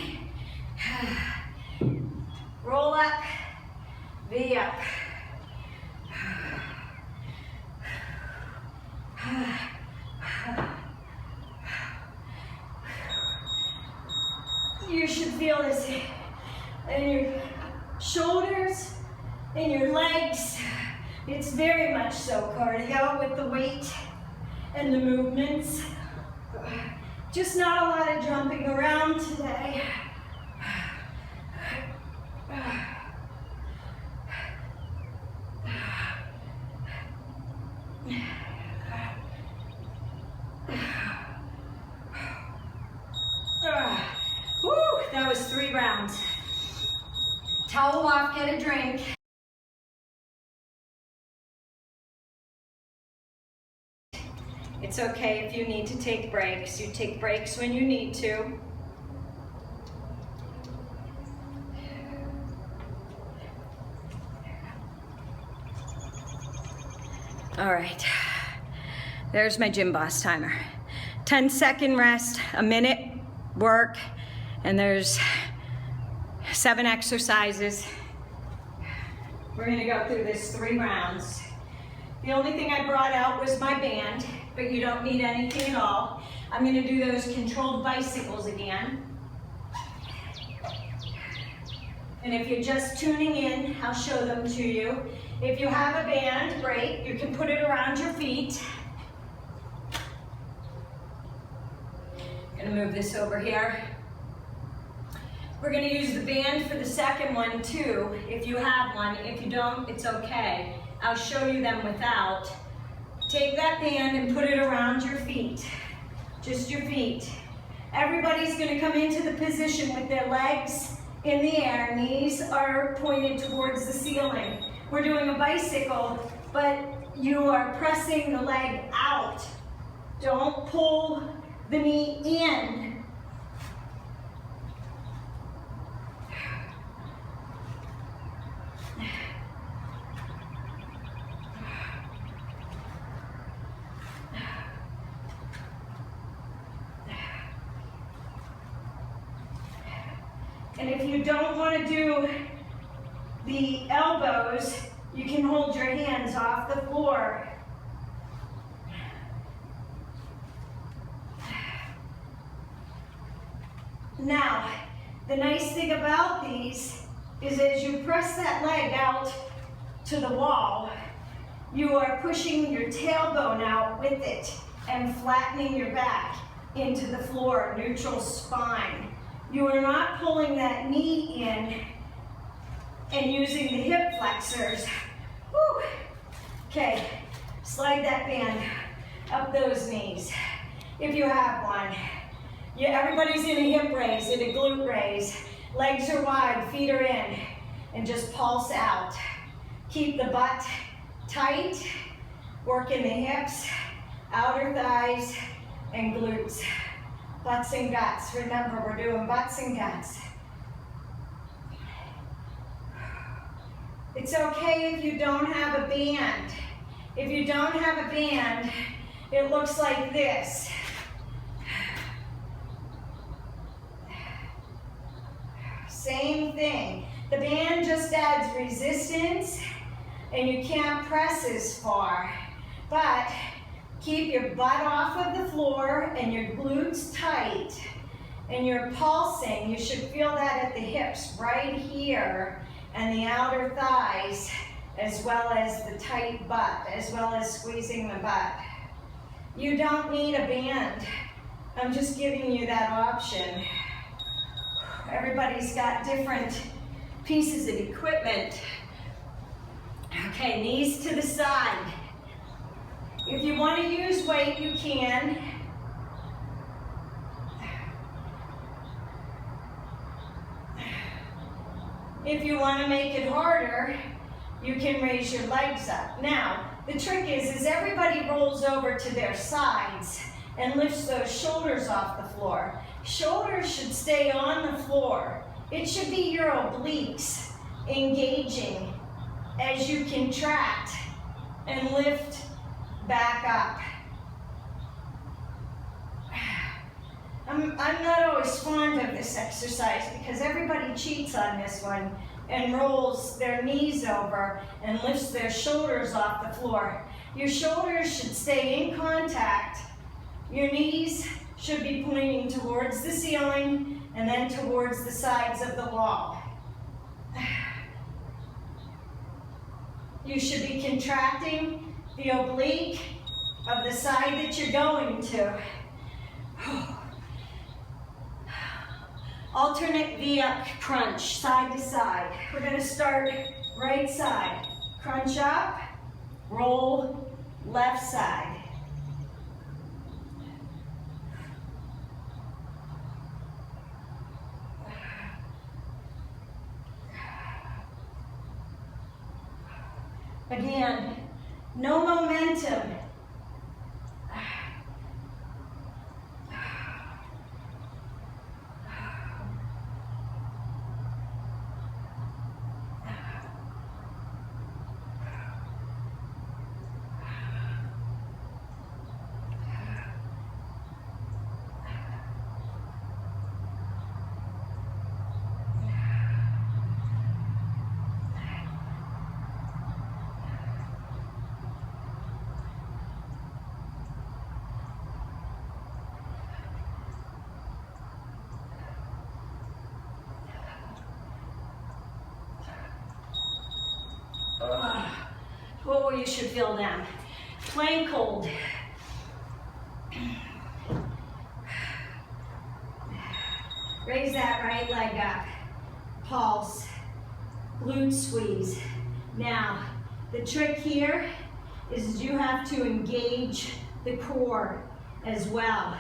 Roll up, V up. You should feel this in your shoulders, in your legs. It's very much so cardio with the weight and the movements. Just not a lot of jumping around today. Woo, that was 3 rounds. Towel off, get a drink. It's okay if you need to take breaks. You take breaks when you need to. All right, there's my gym boss timer. 10-second rest, a minute work, and there's 7 exercises. We're gonna go through this 3 rounds. The only thing I brought out was my band, but you don't need anything at all. I'm gonna do those controlled bicycles again. And if you're just tuning in, I'll show them to you. If you have a band, great, you can put it around your feet. Gonna move this over here. We're gonna use the band for the second one too, if you have one. If you don't, it's okay. I'll show you them without. Take that band and put it around your feet, just your feet. Everybody's gonna come into the position with their legs in the air, knees are pointed towards the ceiling. We're doing a bicycle, but you are pressing the leg out. Don't pull the knee in. And if you don't want to do the elbows, you can hold your hands off the floor. Now, the nice thing about these is as you press that leg out to the wall, you are pushing your tailbone out with it and flattening your back into the floor, neutral spine. You are not pulling that knee in and using the hip flexors. Woo. Okay, slide that band up those knees, if you have one. Yeah, everybody's in a hip raise, in a glute raise. Legs are wide, feet are in, and just pulse out. Keep the butt tight, work in the hips, outer thighs, and glutes. Butts and guts. Remember, we're doing butts and guts. It's okay if you don't have a band. If you don't have a band, it looks like this. Same thing. The band just adds resistance, and you can't press as far. But keep your butt off of the floor and your glutes tight, and you're pulsing. You should feel that at the hips right here and the outer thighs, as well as the tight butt, as well as squeezing the butt. You don't need a band. I'm just giving you that option. Everybody's got different pieces of equipment. Okay, knees to the side. If you want to use weight, you can. If you want to make it harder, you can raise your legs up. Now, the trick is everybody rolls over to their sides and lifts those shoulders off the floor. Shoulders should stay on the floor. It should be your obliques engaging as you contract and lift back up. I'm not always fond of this exercise because everybody cheats on this one and rolls their knees over and lifts their shoulders off the floor. Your shoulders should stay in contact. Your knees should be pointing towards the ceiling and then towards the sides of the wall. You should be contracting the oblique of the side that you're going to. Alternate V-up crunch, side to side. We're going to start right side. Crunch up, roll, left side. Again, no momentum. Oh, you should feel them. Plank hold. Raise that right leg up. Pulse. Glute squeeze. Now, the trick here is you have to engage the core as well.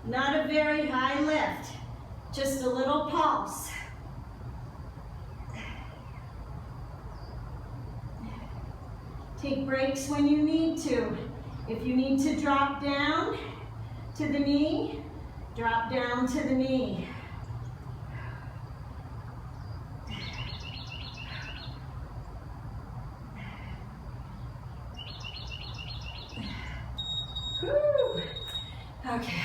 Not a very high lift, just a little pulse. Take breaks when you need to. If you need to drop down to the knee, drop down to the knee. Whew. Okay.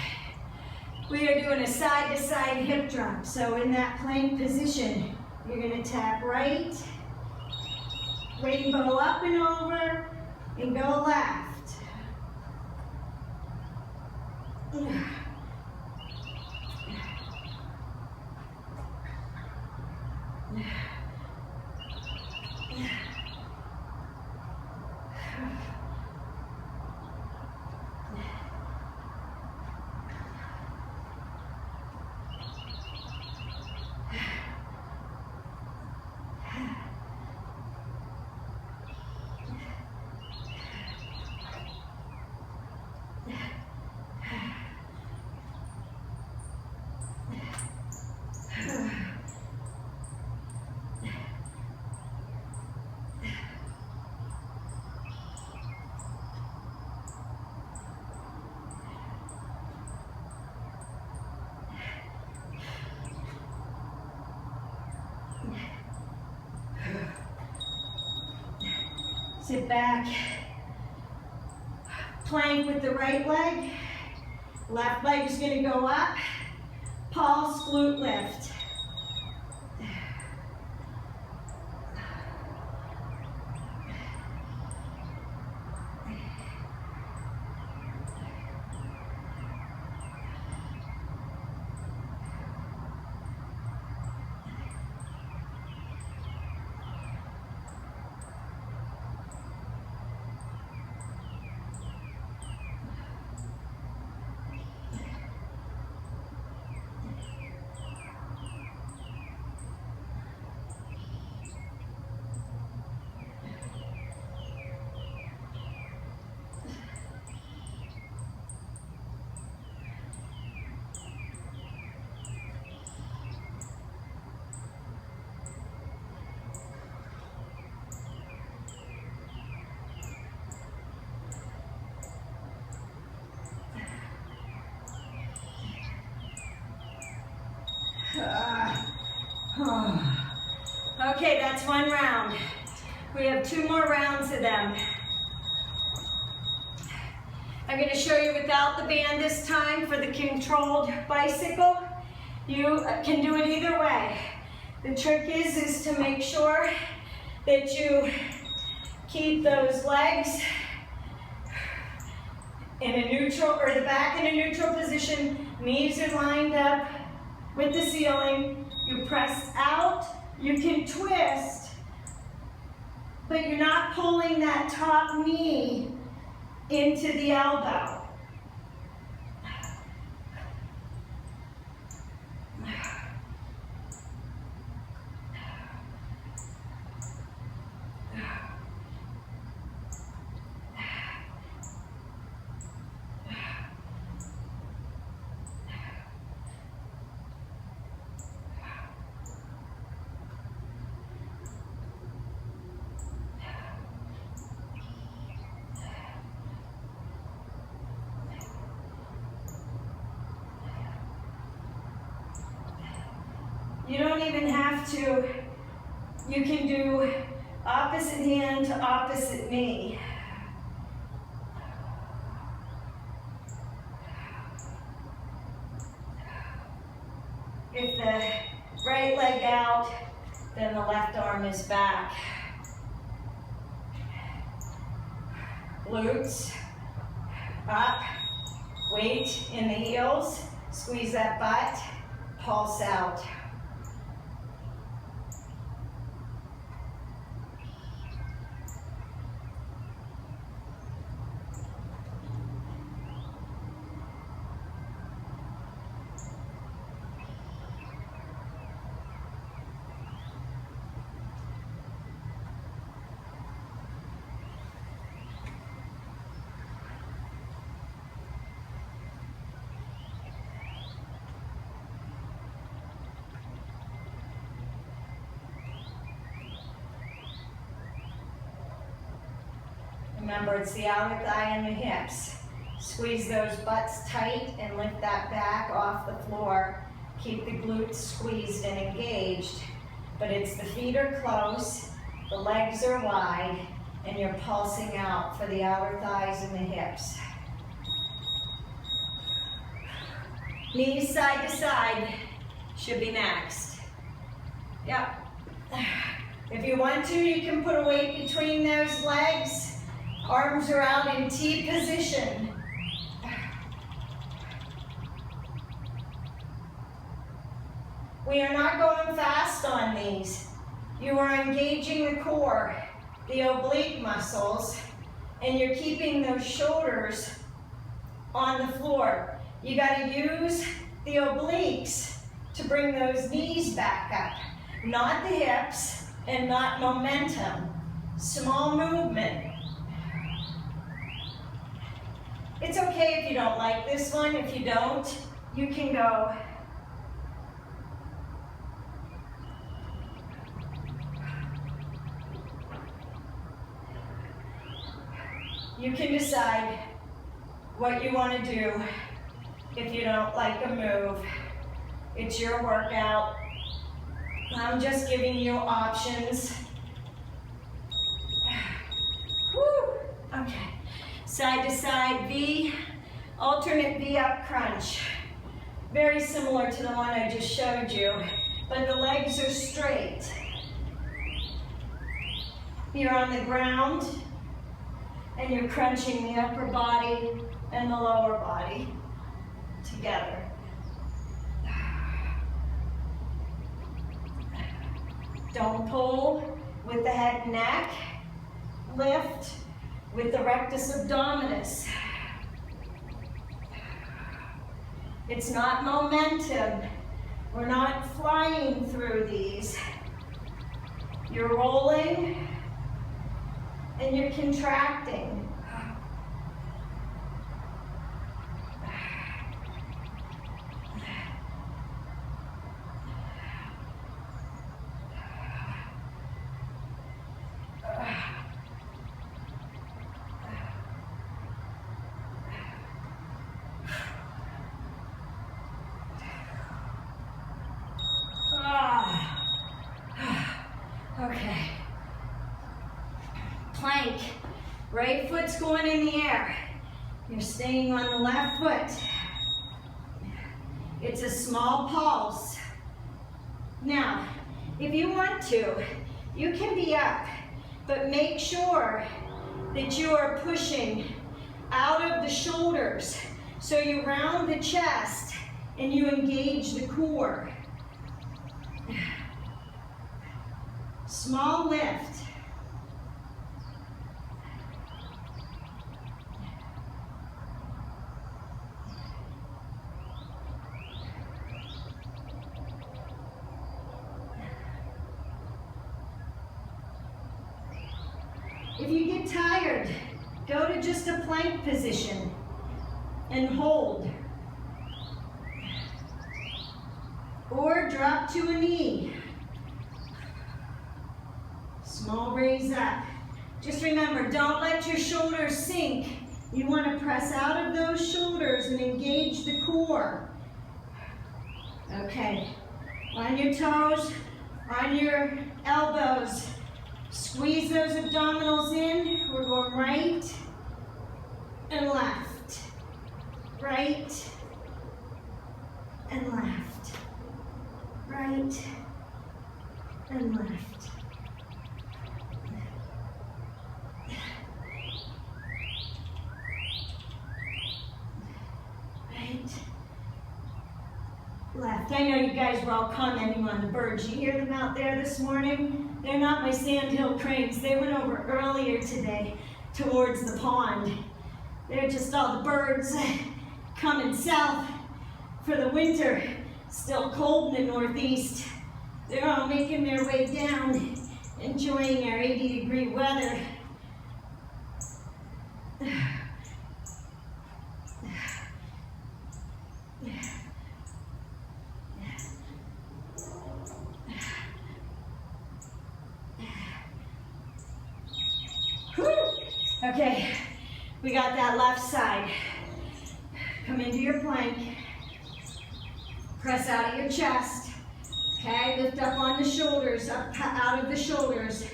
We are doing a side-to-side hip drop. So in that plank position, you're going to tap right, rainbow up and over, and go left. Sit back, plank with the right leg, left leg is going to go up, pulse, glute lift. Okay, that's one round. We have 2 more rounds of them. I'm going to show you without the band this time for the controlled bicycle. You can do it either way. The trick is to make sure that you keep those legs in a neutral, or the back in a neutral position. Knees are lined up with the ceiling. You press out. You can twist, but you're not pulling that top knee into the elbow. You don't even have to, you can do opposite hand to opposite knee. If Right leg out, then the left arm is back. Glutes up, weight in the heels, squeeze that butt, pulse out. Remember, it's the outer thigh and the hips. Squeeze those butts tight and lift that back off the floor. Keep the glutes squeezed and engaged, but it's the feet are close, the legs are wide, and you're pulsing out for the outer thighs and the hips. Knees side to side should be next. Yep. If you want to, you can put a weight between those legs. Arms are out in T position. We are not going fast on these. You are engaging the core, the oblique muscles, and you're keeping those shoulders on the floor. You got to use the obliques to bring those knees back up, not the hips and not momentum. Small movement. It's okay if you don't like this one. If you don't, you can go. You can decide what you want to do if you don't like a move. It's your workout. I'm just giving you options. Whew. Okay. Side to side V, alternate V up crunch. Very similar to the one I just showed you, but the legs are straight. You're on the ground and you're crunching the upper body and the lower body together. Don't pull with the head and neck. Lift with the rectus abdominis. It's not momentum. We're not flying through these. You're rolling and you're contracting. Okay. Plank. Right foot's going in the air. You're staying on the left foot. It's a small pulse. Now, if you want to, you can be up, but make sure that you are pushing out of the shoulders. So you round the chest and you engage the core. Small lift. If you get tired, go to just a plank position and hold. Or drop to a knee. Small raise up. Just remember, don't let your shoulders sink. You want to press out of those shoulders and engage the core. Okay, on your toes, on your elbows. Squeeze those abdominals in. We're going right and left. Right and left. Right right and left. Right, left. I know you guys were all commenting on the birds. You hear them out there this morning? They're not my sandhill cranes. They went over earlier today towards the pond. They're just all the birds coming south for the winter. Still cold in the Northeast. They're all making their way down, enjoying our 80-degree weather. Okay, we got that left side. Come into your plank. Press out of your chest. Okay, lift up on the shoulders, up out of the shoulders.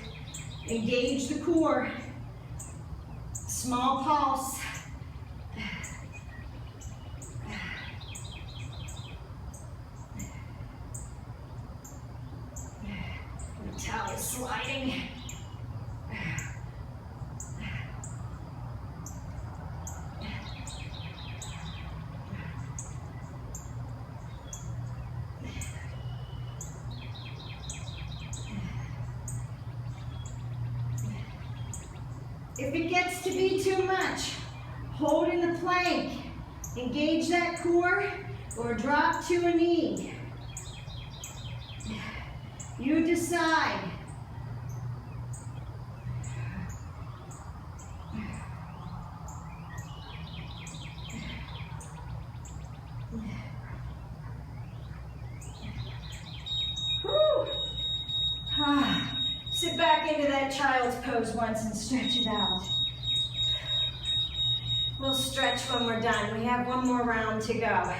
Engage the core. Small pulse. The towel is sliding. If it gets to be too much, hold in the plank, engage that core, or drop to a knee. You decide. Sit back into that child's pose once and stretch it out. We'll stretch when we're done. We have one more round to go.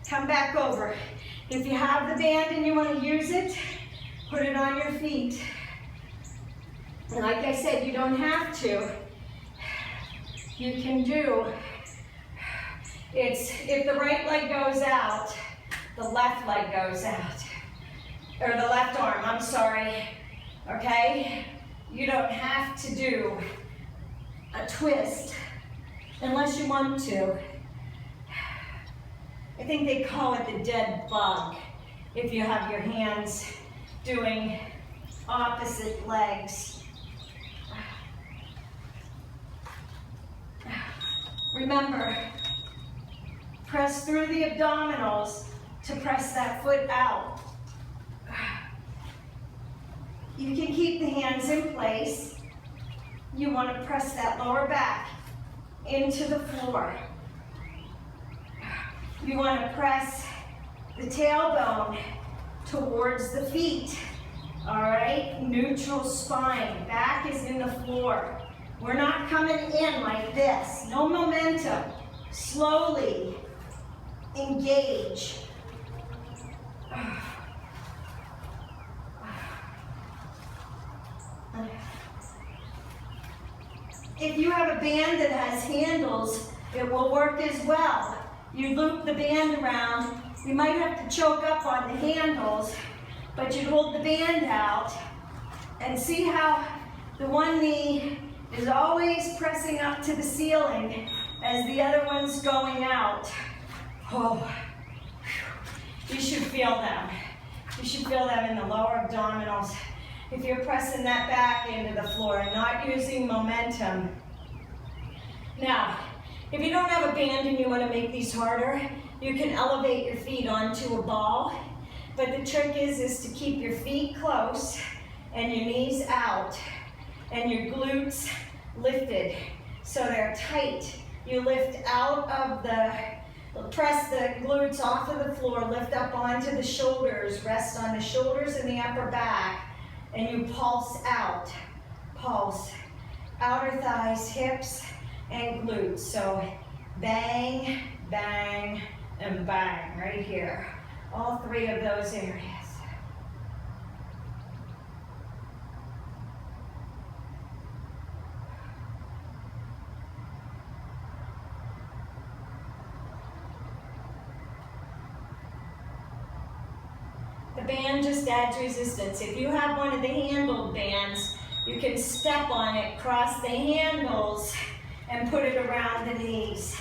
Come back over. If you have the band and you want to use it, put it on your feet. And like I said, you don't have to. You can do. It's if the right leg goes out, the left leg goes out. Or the left arm, I'm sorry. Okay? You don't have to do a twist unless you want to. I think they call it the dead bug if you have your hands doing opposite legs. Remember, press through the abdominals to press that foot out. You can keep the hands in place. You want to press that lower back into the floor. You want to press the tailbone towards the feet. All right, neutral spine. Back is in the floor. We're not coming in like this. No momentum. Slowly engage. If you have a band that has handles, it will work as well. You loop the band around. You might have to choke up on the handles, but you hold the band out and see how the one knee is always pressing up to the ceiling as the other one's going out. Oh, you should feel them. You should feel them in the lower abdominals. If you're pressing that back into the floor and not using momentum. Now, if you don't have a band and you want to make these harder, you can elevate your feet onto a ball. But the trick is to keep your feet close and your knees out and your glutes lifted so they're tight. You lift out of press the glutes off of the floor, lift up onto the shoulders, rest on the shoulders and the upper back. And you pulse out, pulse, outer thighs, hips, and glutes. So bang, bang, and bang right here. All three of those areas. The The band just adds resistance. If you have one of the handled bands, you can step on it, cross the handles, and put it around the knees.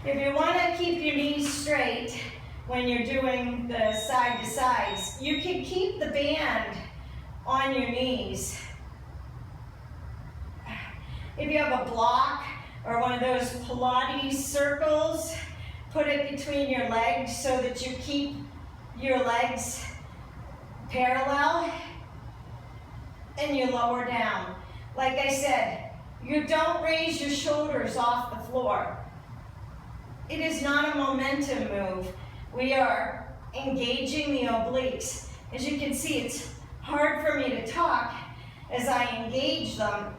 If you want to keep your knees straight when you're doing the side to sides, you can keep the band on your knees. If you have a block or one of those Pilates circles, put it between your legs so that you keep your legs parallel and you lower down. Like I said, you don't raise your shoulders off the floor. It is not a momentum move. We are engaging the obliques. As you can see, it's hard for me to talk as I engage them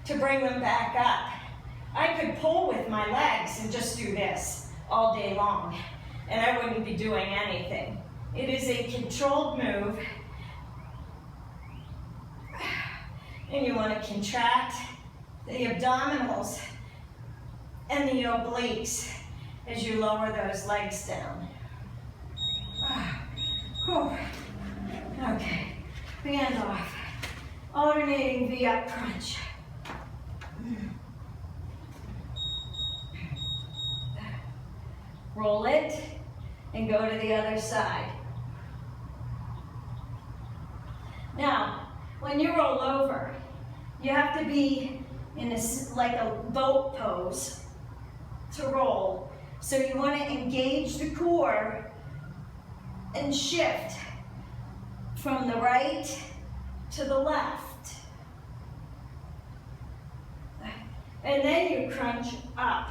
to bring them back up. I could pull with my legs and just do this all day long, and I wouldn't be doing anything. It is a controlled move, and you want to contract the abdominals and the obliques as you lower those legs down. Okay, band off. Alternating V-up crunch. Roll it and go to the other side. Now, when you roll over, you have to be in like a boat pose to roll. So you want to engage the core and shift from the right to the left. And then you crunch up.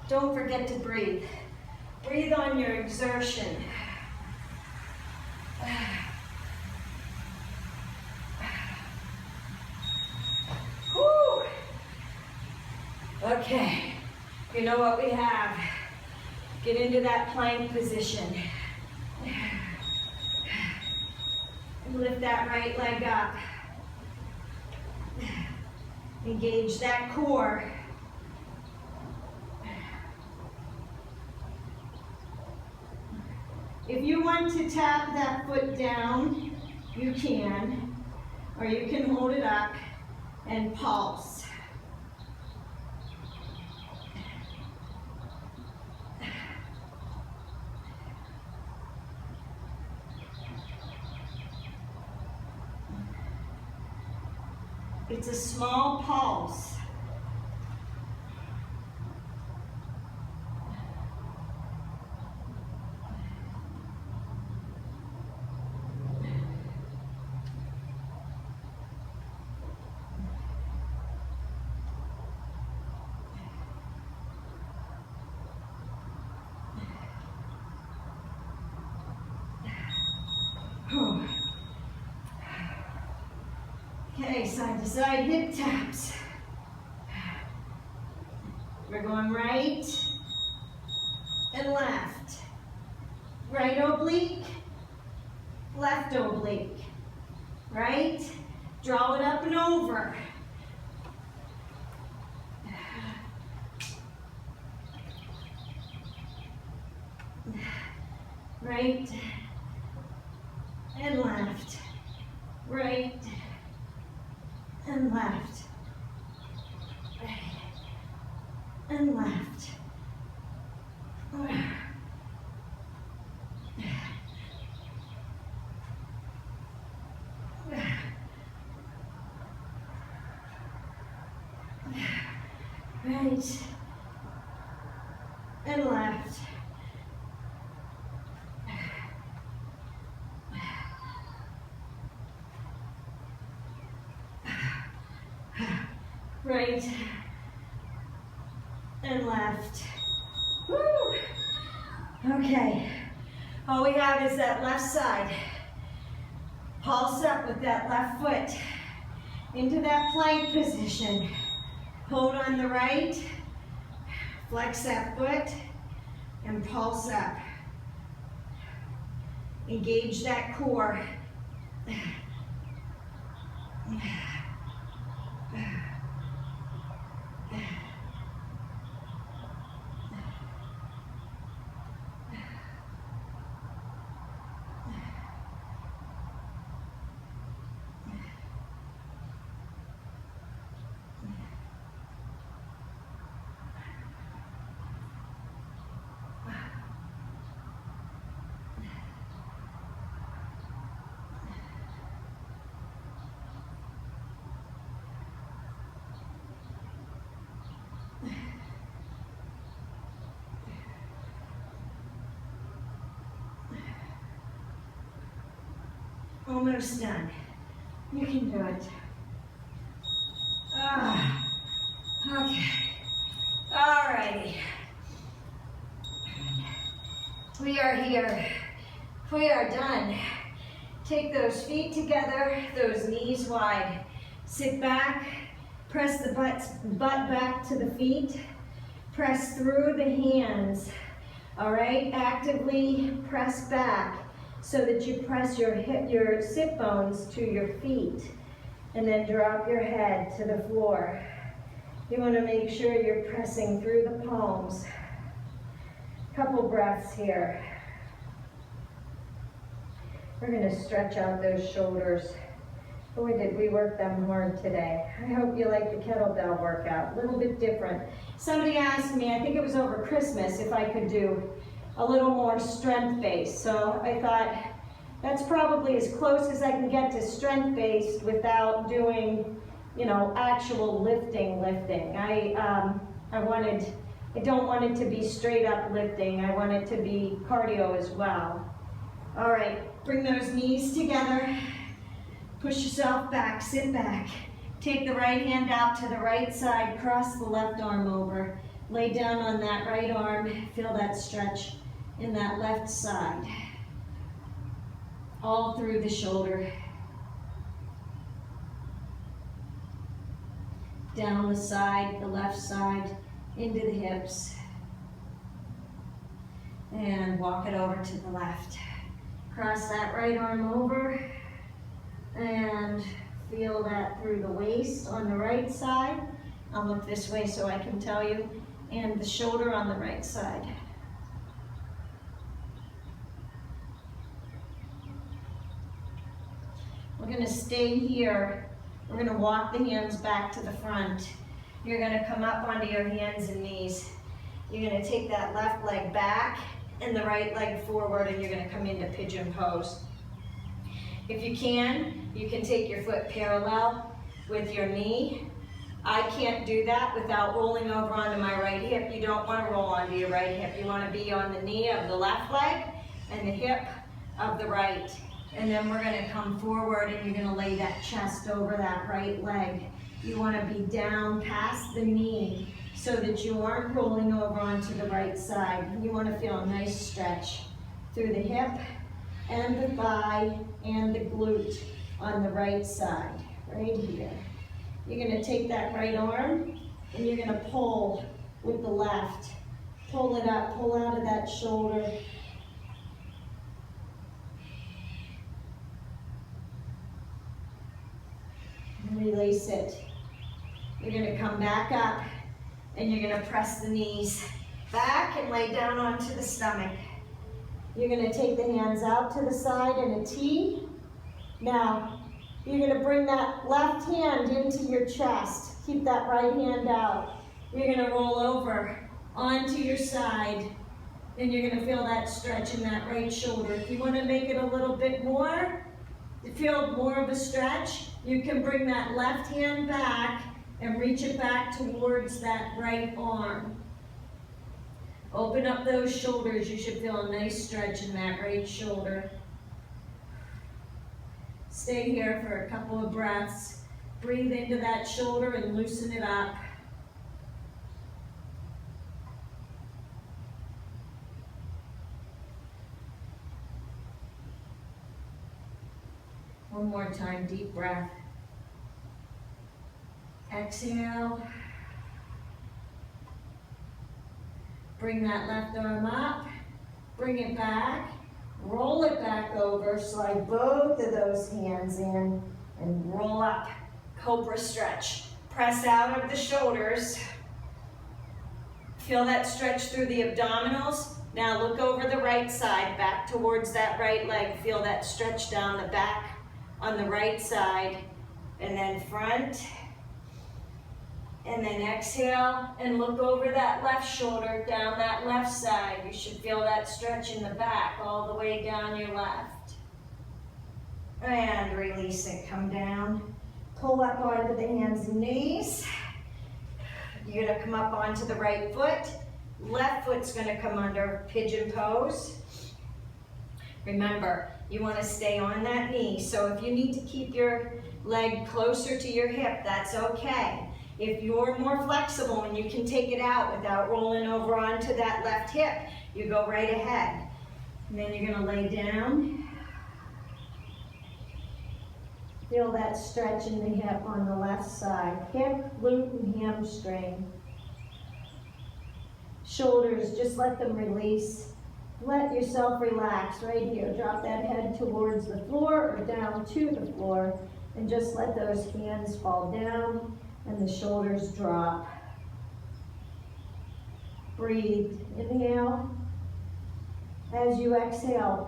Don't forget to breathe. Breathe on your exertion. Whew. Okay, you know what we have. Get into that plank position. And lift that right leg up. Engage that core. If you want to tap that foot down, you can, or you can hold it up and pulse. It's a small pulse. Okay, side to side hip taps. We're going right and left. Right oblique, left oblique. Right, draw it up and over. Right and left. Right and left. Right and left. Right and left. Right and left. Woo! Okay, all we have is that left side. Pulse up with that left foot into that plank position. Hold on the right, flex that foot, and pulse up. Engage that core. Almost done. You can do it. Okay. Alrighty. We are here. We are done. Take those feet together, those knees wide. Sit back, press the butt back to the feet. Press through the hands. All right, actively press back so that you press your sit bones to your feet, and then drop your head to the floor. You want to make sure you're pressing through the palms. Couple breaths here. We're going to stretch out those shoulders. Boy, did we work them hard today. I hope you like the kettlebell workout. A little bit different. Somebody asked me, I think it was over Christmas, if I could do a little more strength-based. So I thought that's probably as close as I can get to strength-based without doing, you know, actual lifting. I don't want it to be straight up lifting. I want it to be cardio as well. All right, bring those knees together. Push yourself back, sit back. Take the right hand out to the right side, cross the left arm over. Lay down on that right arm, feel that stretch in that left side. All through the shoulder. Down the side, the left side, into the hips. And walk it over to the left. Cross that right arm over. And feel that through the waist on the right side. I'll look this way so I can tell you. And the shoulder on the right side. We're going to stay here. We're going to walk the hands back to the front. You're going to come up onto your hands and knees. You're going to take that left leg back and the right leg forward, and you're going to come into pigeon pose. If you can take your foot parallel with your knee. I can't do that without rolling over onto my right hip. You don't want to roll onto your right hip. You want to be on the knee of the left leg and the hip of the right. And then we're going to come forward and you're going to lay that chest over that right leg. You want to be down past the knee so that you aren't rolling over onto the right side. You want to feel a nice stretch through the hip and the thigh and the glute on the right side, right here. You're going to take that right arm and you're going to pull with the left. Pull it up, pull out of that shoulder. And release it. You're going to come back up and you're going to press the knees back and lay down onto the stomach. You're going to take the hands out to the side in a T. Now, you're going to bring that left hand into your chest. Keep that right hand out. You're going to roll over onto your side, and you're going to feel that stretch in that right shoulder. If you want to make it a little bit more, to feel more of a stretch, you can bring that left hand back and reach it back towards that right arm. Open up those shoulders. You should feel a nice stretch in that right shoulder. Stay here for a couple of breaths. Breathe into that shoulder and loosen it up. One more time, deep breath. Exhale. Bring that left arm up, bring it back, roll it back over, slide both of those hands in, and roll up, cobra stretch. Press out of the shoulders. Feel that stretch through the abdominals. Now look over the right side, back towards that right leg. Feel that stretch down the back on the right side, and then front. And then exhale and look over that left shoulder, down that left side. You should feel that stretch in the back all the way down your left. And release it, come down. Pull up onto the hands and knees. You're gonna come up onto the right foot. Left foot's gonna come under pigeon pose. Remember, you wanna stay on that knee. So if you need to keep your leg closer to your hip, that's okay. If you're more flexible and you can take it out without rolling over onto that left hip, you go right ahead. And then you're gonna lay down. Feel that stretch in the hip on the left side. Hip, glute, and hamstring. Shoulders, just let them release. Let yourself relax right here. Drop that head towards the floor or down to the floor, and just let those hands fall down and the shoulders drop. Breathe, inhale. As you exhale,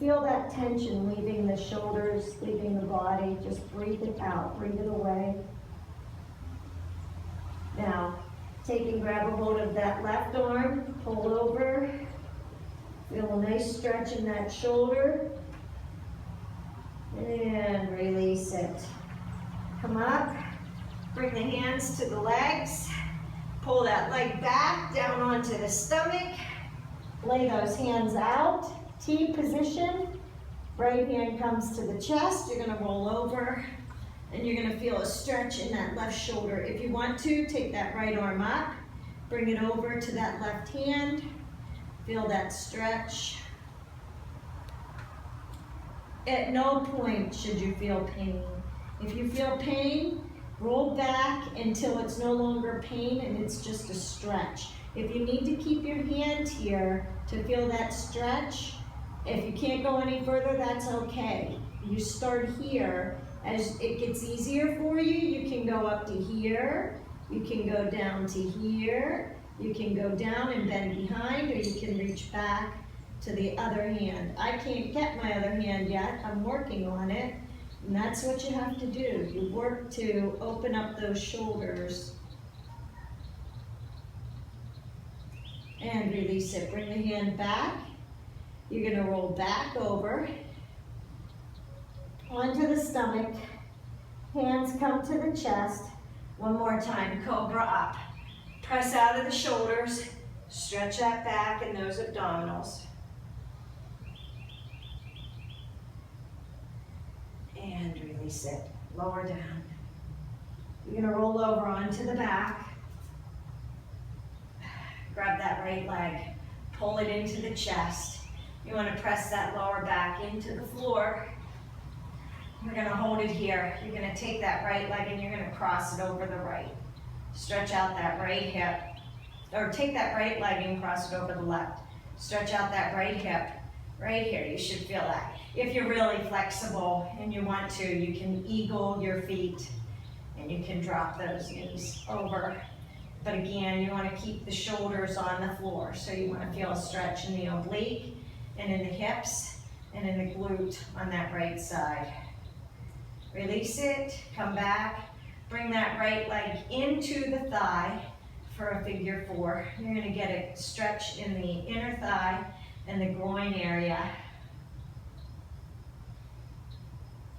feel that tension leaving the shoulders, leaving the body. Just breathe it out, breathe it away. Now, take and grab a hold of that left arm, pull over. Feel a nice stretch in that shoulder. And release it. Come up. Bring the hands to the legs. Pull that leg back, down onto the stomach. Lay those hands out. T position. Right hand comes to the chest. You're gonna roll over, and you're gonna feel a stretch in that left shoulder. If you want to, take that right arm up. Bring it over to that left hand. Feel that stretch. At no point should you feel pain. If you feel pain, roll back until it's no longer pain and it's just a stretch. If you need to keep your hand here to feel that stretch, if you can't go any further, that's okay. You start here. As it gets easier for you, you can go up to here, you can go down to here, you can go down and bend behind, or you can reach back to the other hand. I can't get my other hand yet, I'm working on it. And that's what you have to do. You work to open up those shoulders. And release it. Bring the hand back. You're going to roll back over. Onto the stomach. Hands come to the chest. One more time. Cobra up. Press out of the shoulders. Stretch that back and those abdominals. And release it. Lower down. You're going to roll over onto the back. Grab that right leg. Pull it into the chest. You want to press that lower back into the floor. You're going to hold it here. You're going to take that right leg and you're going to cross it over the right. Stretch out that right hip. Or take that right leg and cross it over the left. Stretch out that right hip. Right here, you should feel that. If you're really flexible and you want to, you can eagle your feet and you can drop those knees over. But again, you want to keep the shoulders on the floor. So you want to feel a stretch in the oblique and in the hips and in the glute on that right side. Release it, come back, bring that right leg into the thigh for a figure four. You're going to get a stretch in the inner thigh and the groin area.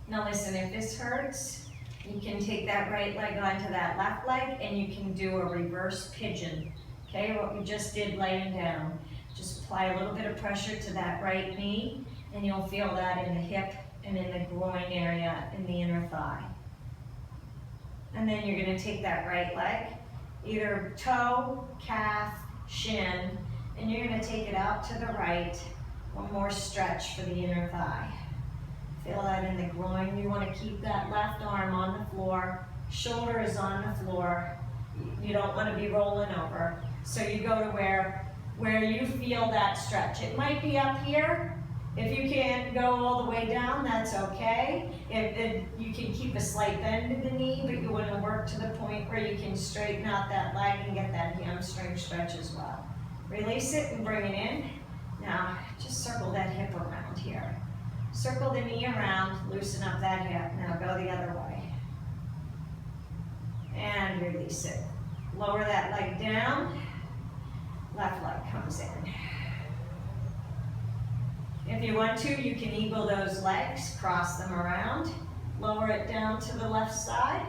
Now listen, if this hurts, you can take that right leg onto that left leg and you can do a reverse pigeon. Okay, what we just did laying down. Just apply a little bit of pressure to that right knee and you'll feel that in the hip and in the groin area in the inner thigh. And then you're going to take that right leg, either toe, calf, shin, and you're going to take it out to the right. One more stretch for the inner thigh. Feel that in the groin. You want to keep that left arm on the floor. Shoulder is on the floor. You don't want to be rolling over. So you go to where where you feel that stretch. It might be up here. If you can't go all the way down, that's okay. You can keep a slight bend in the knee, but you want to work to the point where you can straighten out that leg and get that hamstring stretch as well. Release it and bring it in. Now, just circle that hip around here. Circle the knee around, loosen up that hip. Now go the other way. And release it. Lower that leg down. Left leg comes in. If you want to, you can eagle those legs, cross them around, lower it down to the left side,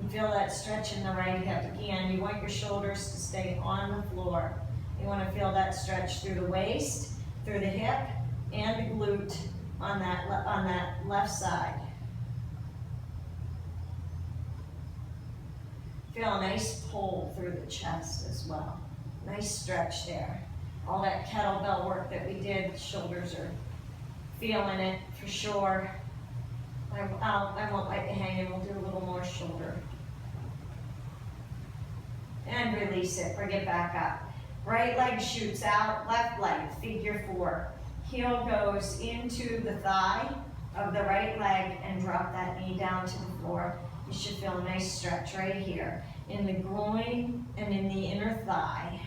and feel that stretch in the right hip. Again, you want your shoulders to stay on the floor. You want to feel that stretch through the waist, through the hip, and the glute on that left side. Feel a nice pull through the chest as well. Nice stretch there. All that kettlebell work that we did, the shoulders are feeling it for sure. I won't let you hang and we'll do a little more shoulder. And release it, bring it back up. Right leg shoots out, left leg, figure 4. Heel goes into the thigh of the right leg and drop that knee down to the floor. You should feel a nice stretch right here in the groin and in the inner thigh.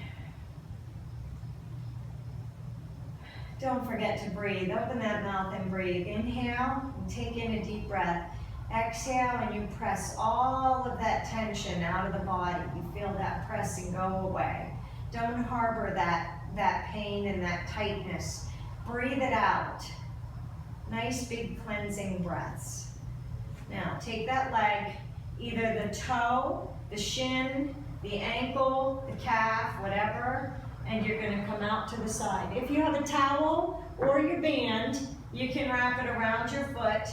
Don't forget to breathe. Open that mouth and breathe. Inhale and take in a deep breath. Exhale and you press all of that tension out of the body. You feel that press and go away. Don't harbor that pain and that tightness. Breathe it out. Nice big cleansing breaths. Now take that leg, either the toe, the shin, the ankle, the calf, whatever, and you're going to come out to the side. If you have a towel or your band, you can wrap it around your foot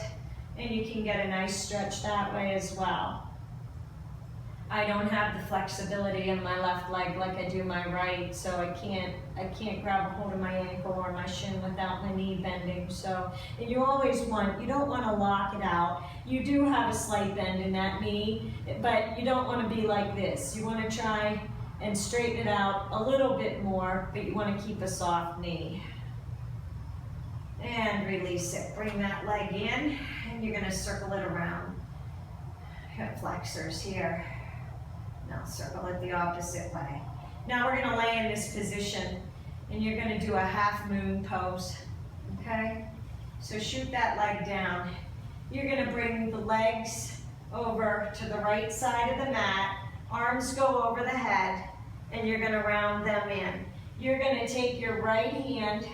and you can get a nice stretch that way as well. I don't have the flexibility in my left leg like I do my right, so I can't grab a hold of my ankle or my shin without my knee bending. So, and you don't want to lock it out. You do have a slight bend in that knee, but you don't want to be like this. You want to try and straighten it out a little bit more, but you want to keep a soft knee. And release it. Bring that leg in, and you're going to circle it around. Hip flexors here. Now circle it the opposite way. Now we're going to lay in this position, and you're going to do a half moon pose, okay? So shoot that leg down. You're going to bring the legs over to the right side of the mat, arms go over the head, and you're going to round them in. You're going to take your right hand,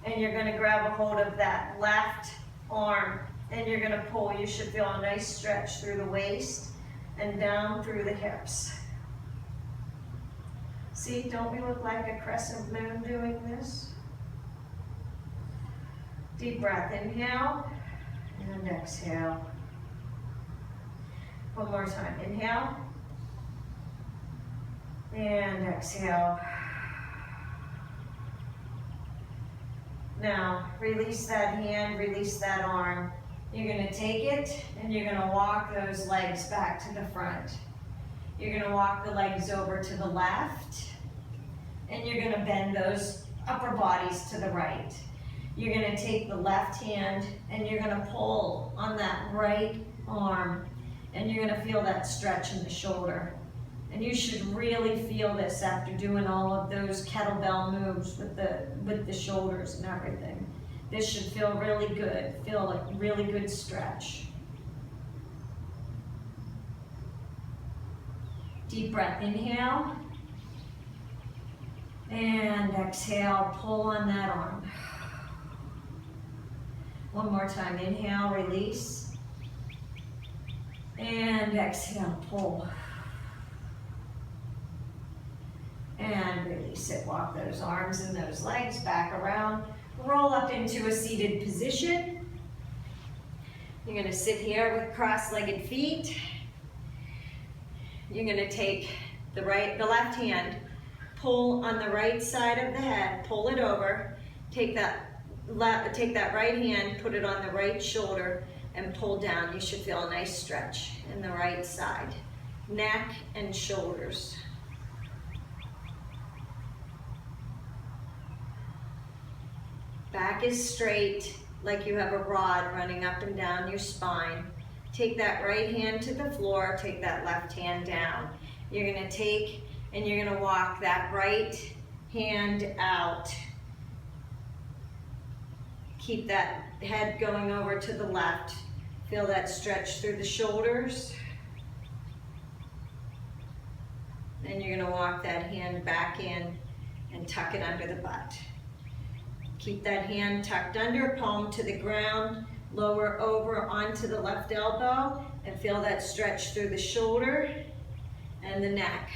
and you're going to grab a hold of that left arm, and you're going to pull. You should feel a nice stretch through the waist and down through the hips. See, don't we look like a crescent moon doing this? Deep breath, inhale and exhale. One more time, inhale and exhale. Now, release that hand, release that arm. You're going to take it and you're going to walk those legs back to the front. You're going to walk the legs over to the left, and you're going to bend those upper bodies to the right. You're going to take the left hand and you're going to pull on that right arm, and you're going to feel that stretch in the shoulder. And you should really feel this after doing all of those kettlebell moves with the shoulders and everything. This should feel really good, feel like really good stretch. Deep breath, inhale. And exhale, pull on that arm. One more time, inhale, release. And exhale, pull. And release it. Walk those arms and those legs back around. Roll up into a seated position. You're going to sit here with cross-legged feet. You're going to take the left hand, pull on the right side of the head, pull it over, take that right hand, put it on the right shoulder, and pull down. You should feel a nice stretch in the right side, neck and shoulders. Back is straight, like you have a rod running up and down your spine. Take that right hand to the floor, take that left hand down. You're gonna take and you're gonna walk that right hand out. Keep that head going over to the left. Feel that stretch through the shoulders. Then you're gonna walk that hand back in and tuck it under the butt. Keep that hand tucked under, palm to the ground, lower over onto the left elbow, and feel that stretch through the shoulder and the neck.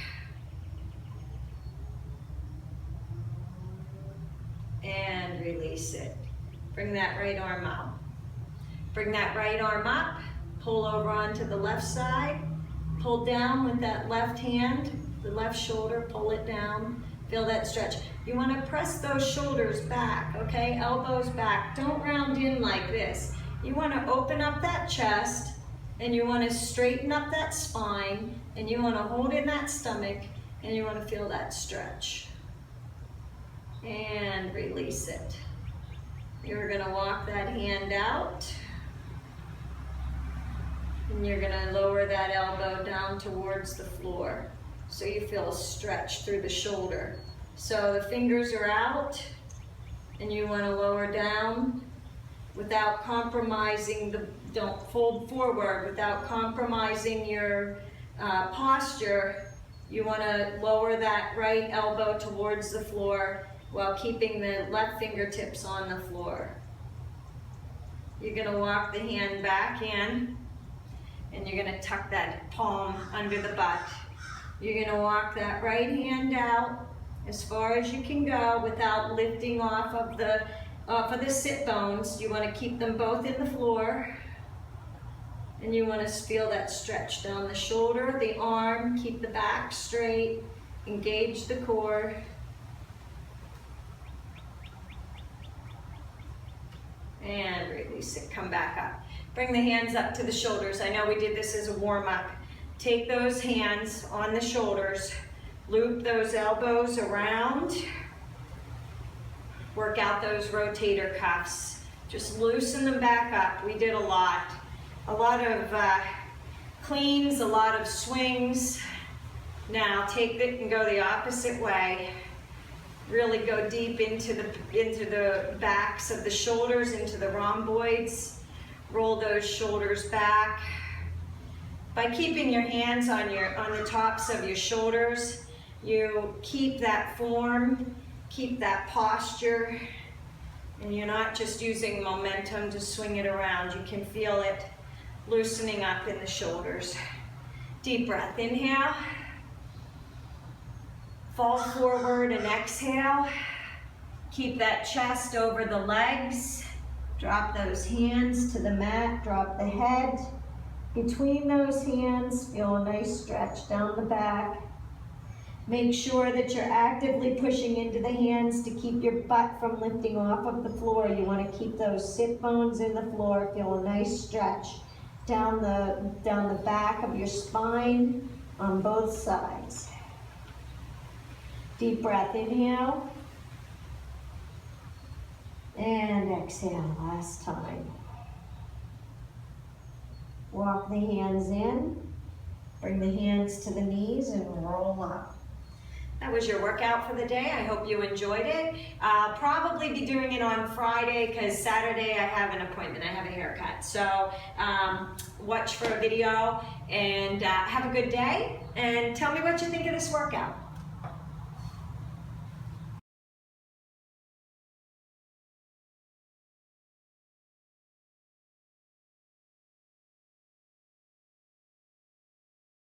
And release it. Bring that right arm out. Bring that right arm up, pull over onto the left side, pull down with that left hand, the left shoulder, pull it down, feel that stretch. You want to press those shoulders back, okay? Elbows back. Don't round in like this. You want to open up that chest, and you want to straighten up that spine, and you want to hold in that stomach, and you want to feel that stretch. And release it. You're going to walk that hand out, and you're going to lower that elbow down towards the floor so you feel a stretch through the shoulder. So the fingers are out, and you want to lower down without compromising don't fold forward, without compromising your posture. You want to lower that right elbow towards the floor while keeping the left fingertips on the floor. You're going to walk the hand back in, and you're going to tuck that palm under the butt. You're going to walk that right hand out as far as you can go without lifting off of the sit bones. You want to keep them both in the floor, and you want to feel that stretch down the shoulder, the arm, keep the back straight, engage the core. And release it, come back up. Bring the hands up to the shoulders. I know we did this as a warm-up. Take those hands on the shoulders, loop those elbows around, work out those rotator cuffs. Just loosen them back up. We did a lot of cleans, a lot of swings. Now take it and go the opposite way. Really go deep into the backs of the shoulders, into the rhomboids. Roll those shoulders back. By keeping your hands on the tops of your shoulders, you keep that form, keep that posture, and you're not just using momentum to swing it around. You can feel it loosening up in the shoulders. Deep breath, inhale. Fall forward and exhale. Keep that chest over the legs. Drop those hands to the mat, drop the head. Between those hands, feel a nice stretch down the back. Make sure that you're actively pushing into the hands to keep your butt from lifting off of the floor. You want to keep those sit bones in the floor. Feel a nice stretch down the back of your spine on both sides. Deep breath, inhale. And exhale, last time. Walk the hands in, bring the hands to the knees and roll up. That was your workout for the day. I hope you enjoyed it. I'll probably be doing it on Friday because Saturday I have an appointment. I have a haircut. So watch for a video and have a good day. And tell me what you think of this workout.